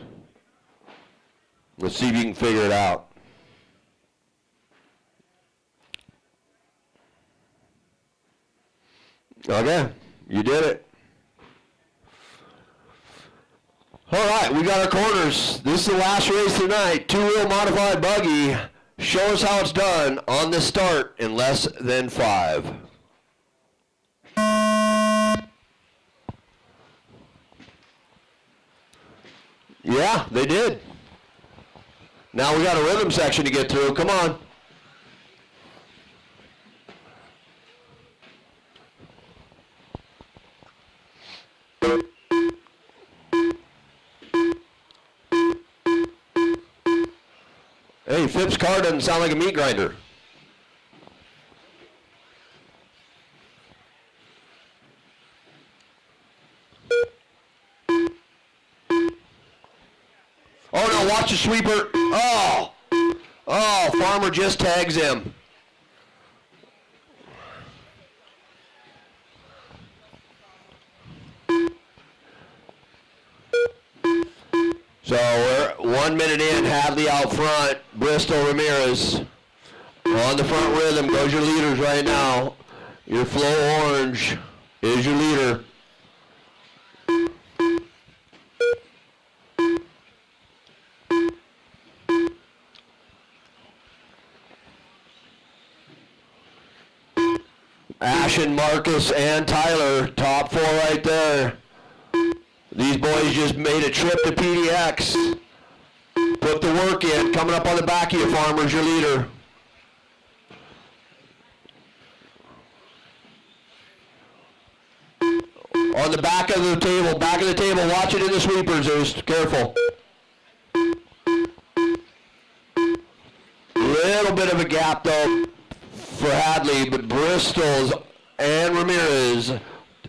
Let's see if you can figure it out. Okay, you did it. All right, we got our corners. This is the last race tonight. Two-wheel modified buggy. Show us how it's done on the start in less than 5. Yeah, they did. Now we got a rhythm section to get through. Come on. Hey, Phipps' car doesn't sound like a meat grinder. Oh no, watch the sweeper. Oh, Farmer just tags him. So we're 1 minute in, Hadley out front, Bristol, Ramirez. On the front rhythm goes your leaders right now. Your Flow Orange is your leader. Ashen, Marcus, and Tyler, top 4 right there. These boys just made a trip to PDX. Put the work in. Coming up on the back of you, Farmer's your leader. On the back of the table, watch it in the sweepers, Zeus. Careful. Little bit of a gap though for Hadley, but Bristol's and Ramirez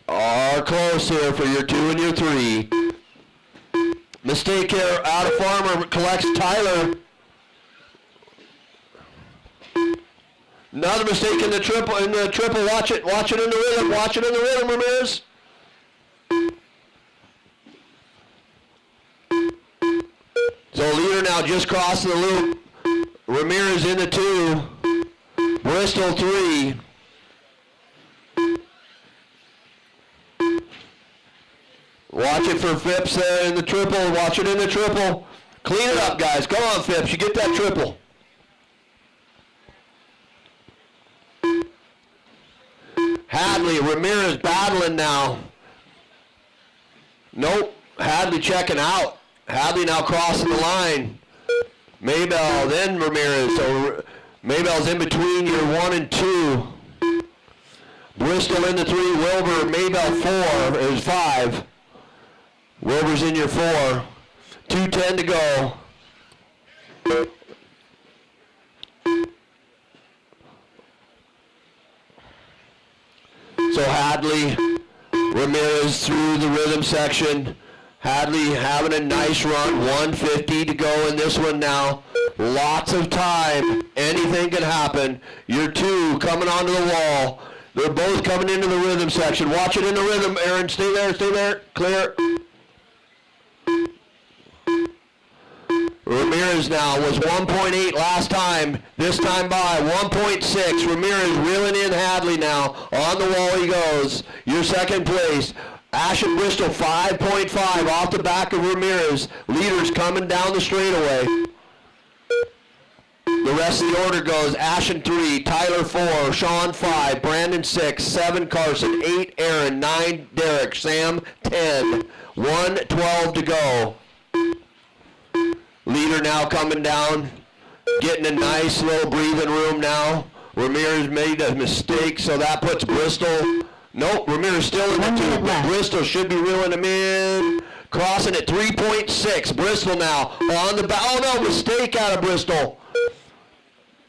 are close here for your 2 and your 3. Mistake here out of Farmer, collects Tyler. Another mistake in the triple, watch it in the rhythm, Ramirez. So leader now just crossing the loop. Ramirez in the 2, Bristol 3. Watch it for Phipps there in the triple. Watch it in the triple. Clean it up, guys. Come on, Phipps. You get that triple. Hadley, Ramirez battling now. Nope. Hadley checking out. Hadley now crossing the line. Maybell, then Ramirez. So Maybell's in between your 1 and 2. Bristol in the 3. Wilbur, Maybell 4 is 5. Wilbur's in your 4. 2:10 to go. So Hadley, Ramirez through the rhythm section. Hadley having a nice run, 150 to go in this one now. Lots of time, anything can happen. Your two coming onto the wall. They're both coming into the rhythm section. Watch it in the rhythm, Aaron. Stay there, clear. Ramirez now was 1.8 last time, this time by 1.6. Ramirez reeling in Hadley now. On the wall he goes. Your second place. Ashton Bristol 5.5 off the back of Ramirez. Leaders coming down the straightaway. The rest of the order goes Ashton 3, Tyler 4, Sean 5, Brandon 6, 7 Carson, 8 Aaron, 9 Derek, Sam 10, 1:12 to go. Leader now coming down, getting a nice little breathing room now. Ramirez made a mistake, so that puts Bristol. Nope, Ramirez still in the 2, but Bristol should be reeling him in. Crossing at 3.6. Bristol now on the back. Oh no, mistake out of Bristol.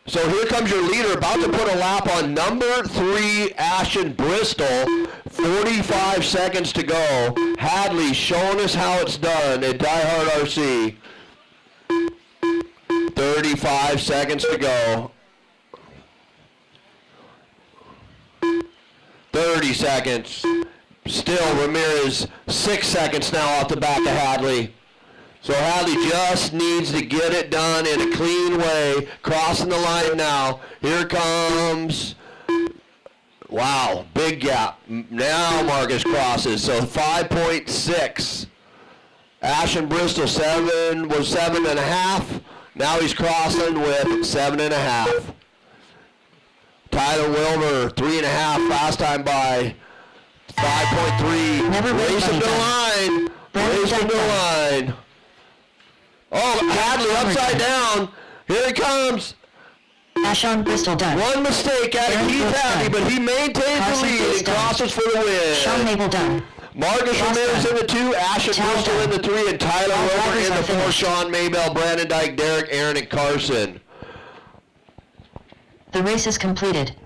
So here comes your leader, about to put a lap on number 3, Ashton Bristol. 45 seconds to go. Hadley showing us how it's done at DieHard RC. 35 seconds to go. 30 seconds. Still Ramirez 6 seconds now off the back of Hadley. So Hadley just needs to get it done in a clean way. Crossing the line now. Here comes, wow, big gap. Now Marcus crosses, so 5.6. Ashton Bristol was 7.5. Now he's crossing with 7.5. Tyler Wilmer, 3.5 last time by. 5.3. Racing the line. Racing the line. Oh, Hadley upside down. Here he comes. Ashton Bristol done. One mistake out of Keith Hadley, but he maintains the lead and crosses for the Sean win. Mabel done. Marcus Ramirez in the 2, Ashton Bristol in the 3, and Tyler Wilmer in the 4. Sean Maybell, Brandon Dyke, Derek, Aaron, and Carson. The race is completed.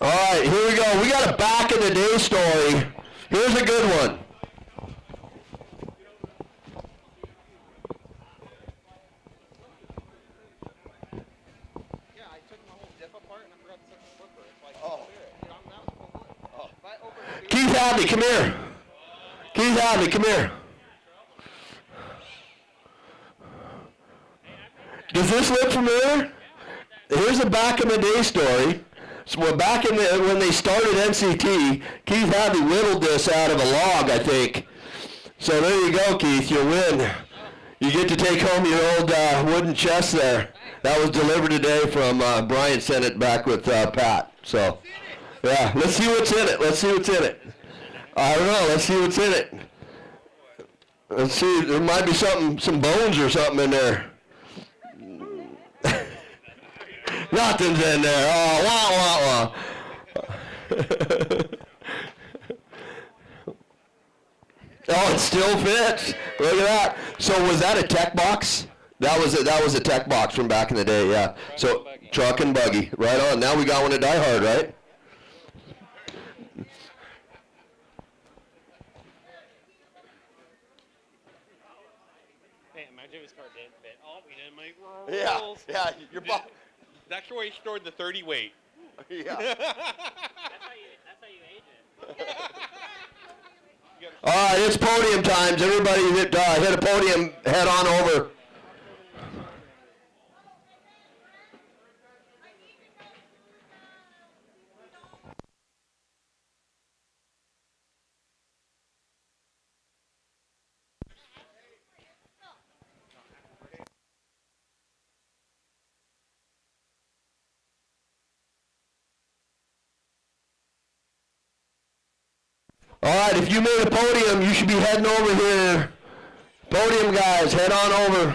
All right, here we go. We got a back in the day story. Here's a good one. Yeah, I took my whole dip apart and I forgot to set the flipper. It's like, Keith Hadley, come here. Keith Hadley, come here. Does this look familiar? Here's a back in the day story. So back in when they started NCT, Keith Hadley whittled this out of a log, I think. So there you go, Keith. You win. You get to take home your old wooden chest there. That was delivered today from Brian sent it back with Pat. So, yeah, let's see what's in it. Let's see what's in it. I don't know. Let's see what's in it. Let's see. There might be something, some bones or something in there. Nothing's in there. Oh, wah, wah, wah. Oh, it still fits. Look at that. So was that a tech box? That was a tech box from back in the day, yeah. So truck and buggy, right on. Now we got one at DieHard, right? Hey, imagine his car didn't fit. Oh, we didn't make rules. Yeah, your boss. That's where he stored the 30 weight. Yeah. That's how you age it. All right, it's podium times. Everybody hit a podium, head on over. All right, if you made a podium, you should be heading over here. Podium guys, head on over.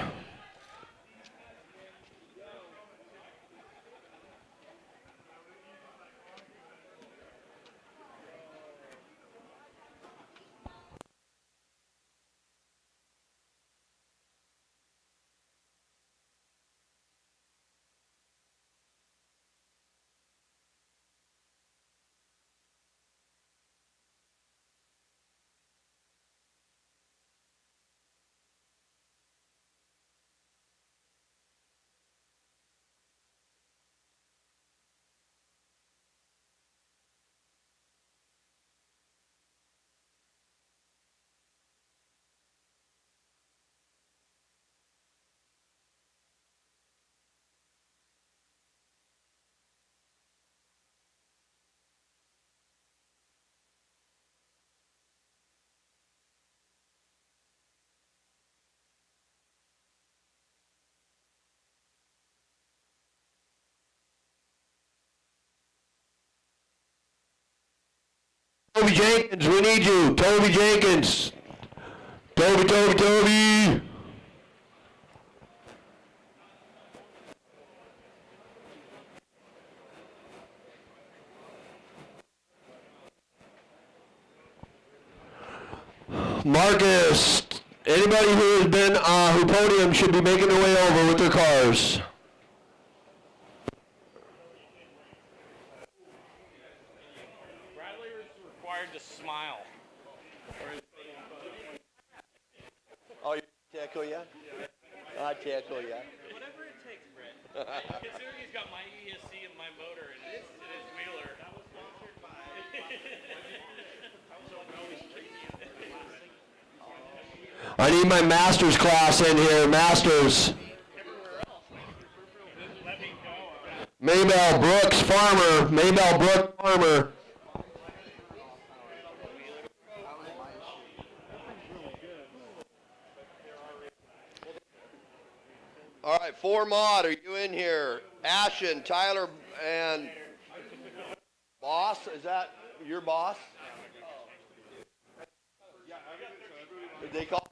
Toby Jenkins, we need you. Toby Jenkins. Toby. Marcus, anybody who has been, who podium should be making their way over with their cars. Bradley was required to smile. Oh, you tackle ya? I tackle ya. Whatever it takes, Brett. Considering he's got my ESC and my motor and his wheeler. That was sponsored by. I need my master's class in here, masters. Maybell Brooks, farmer. Maybell Brooks, farmer. All right, 4 mod, are you in here? Ashen, Tyler, and boss, is that your boss? Did they call?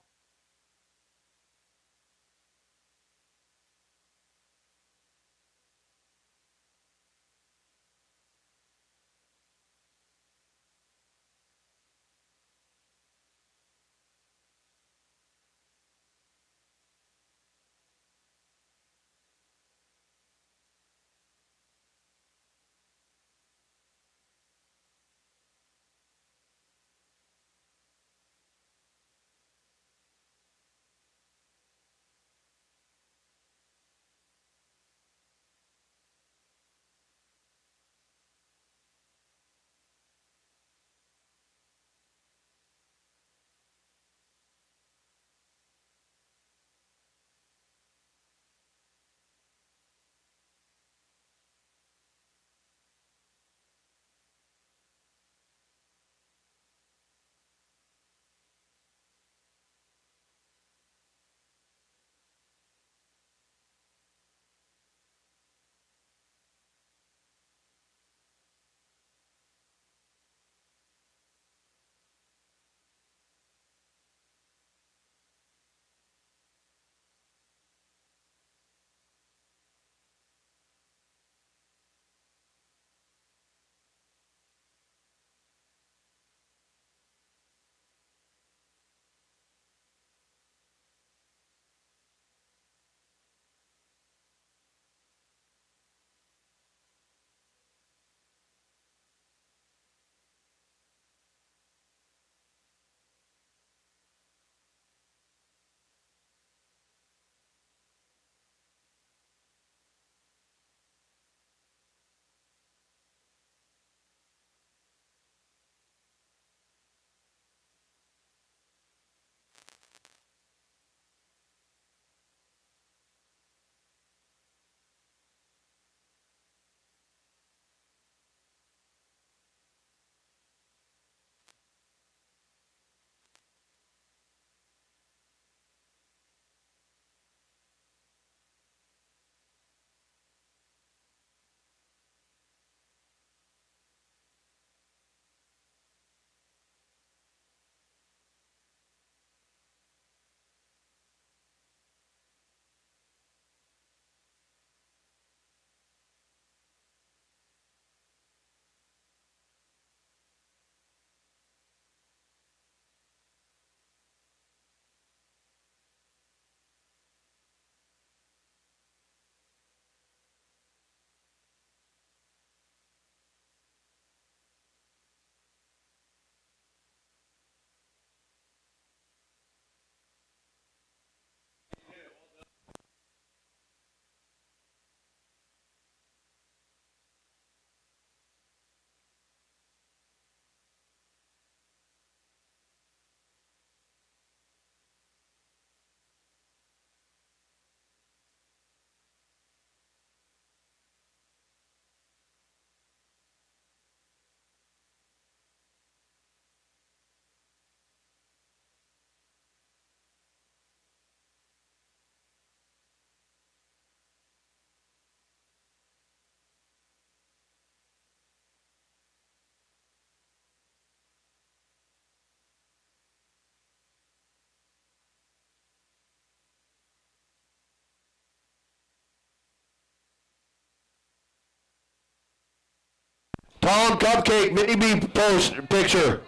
Tom Cupcake, Mini B post picture.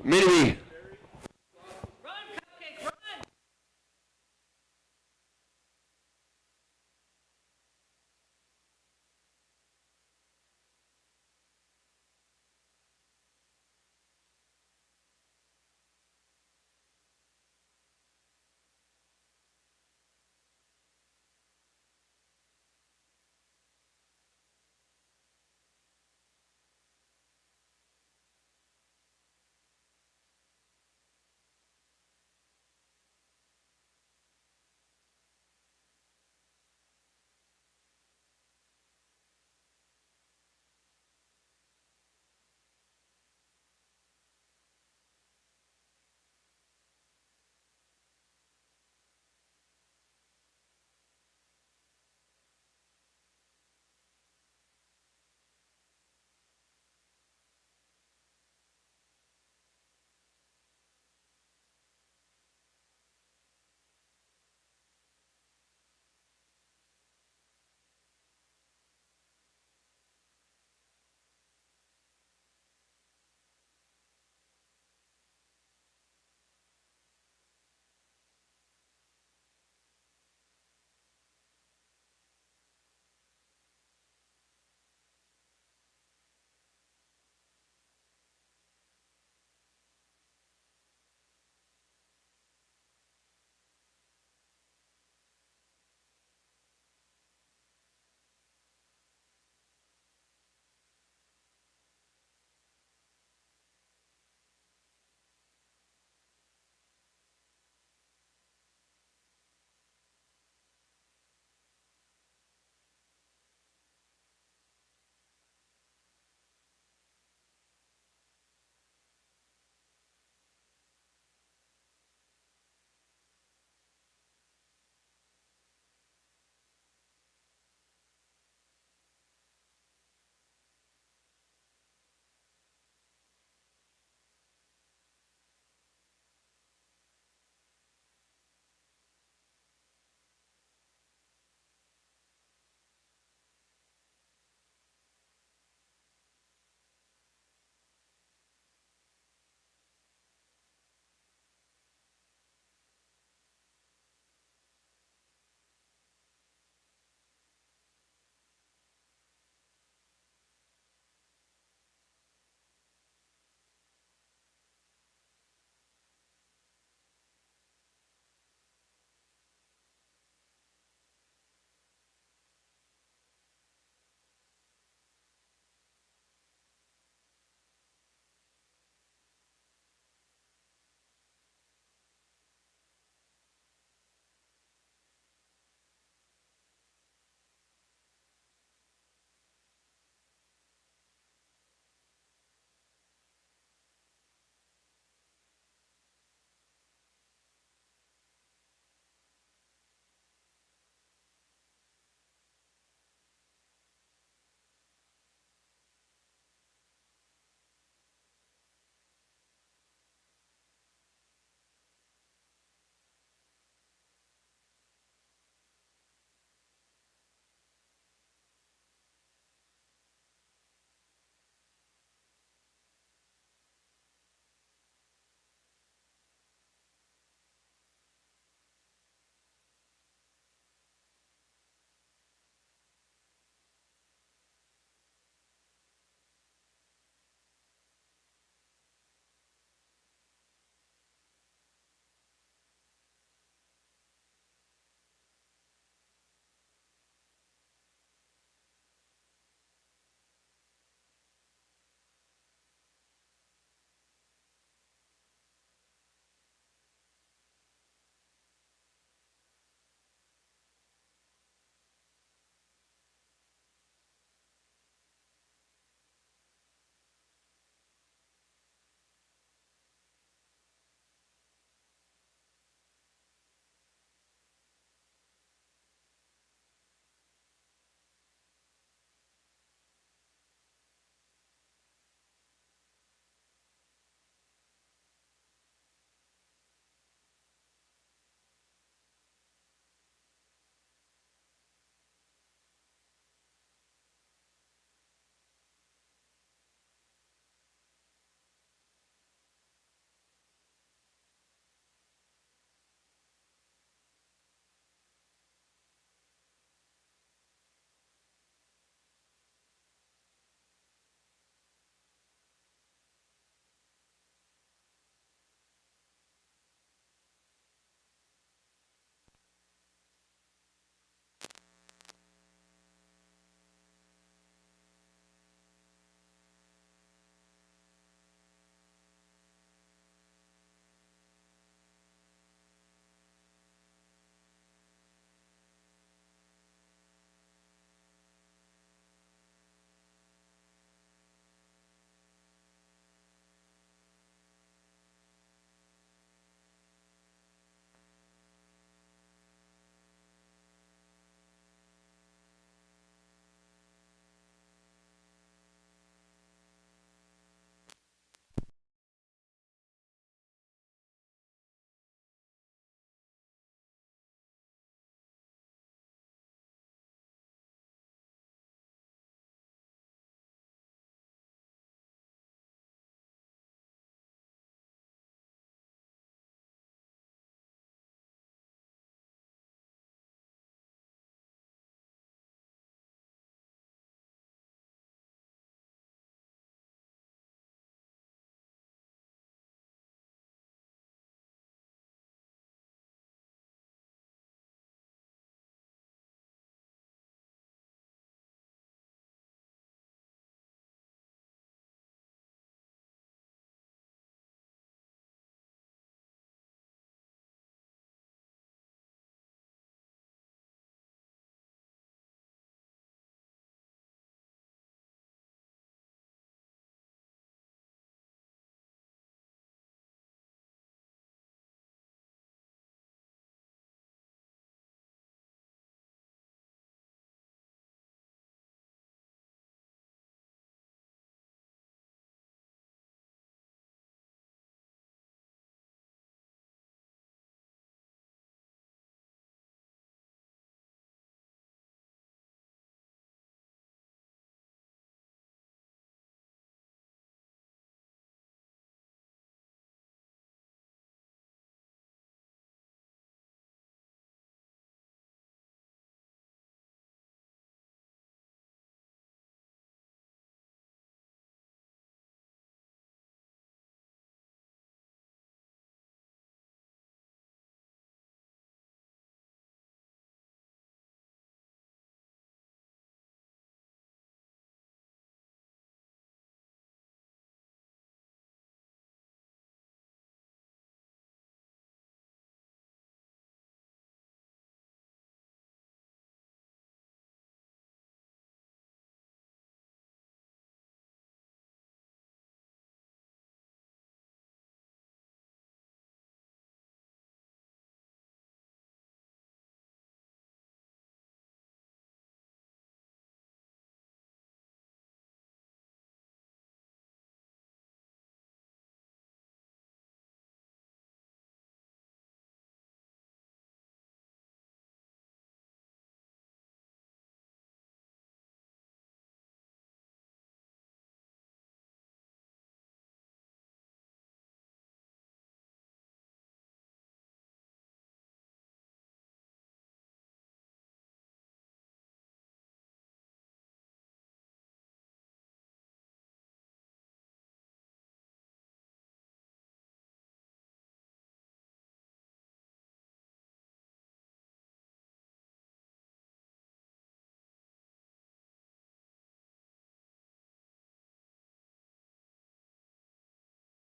Mini B.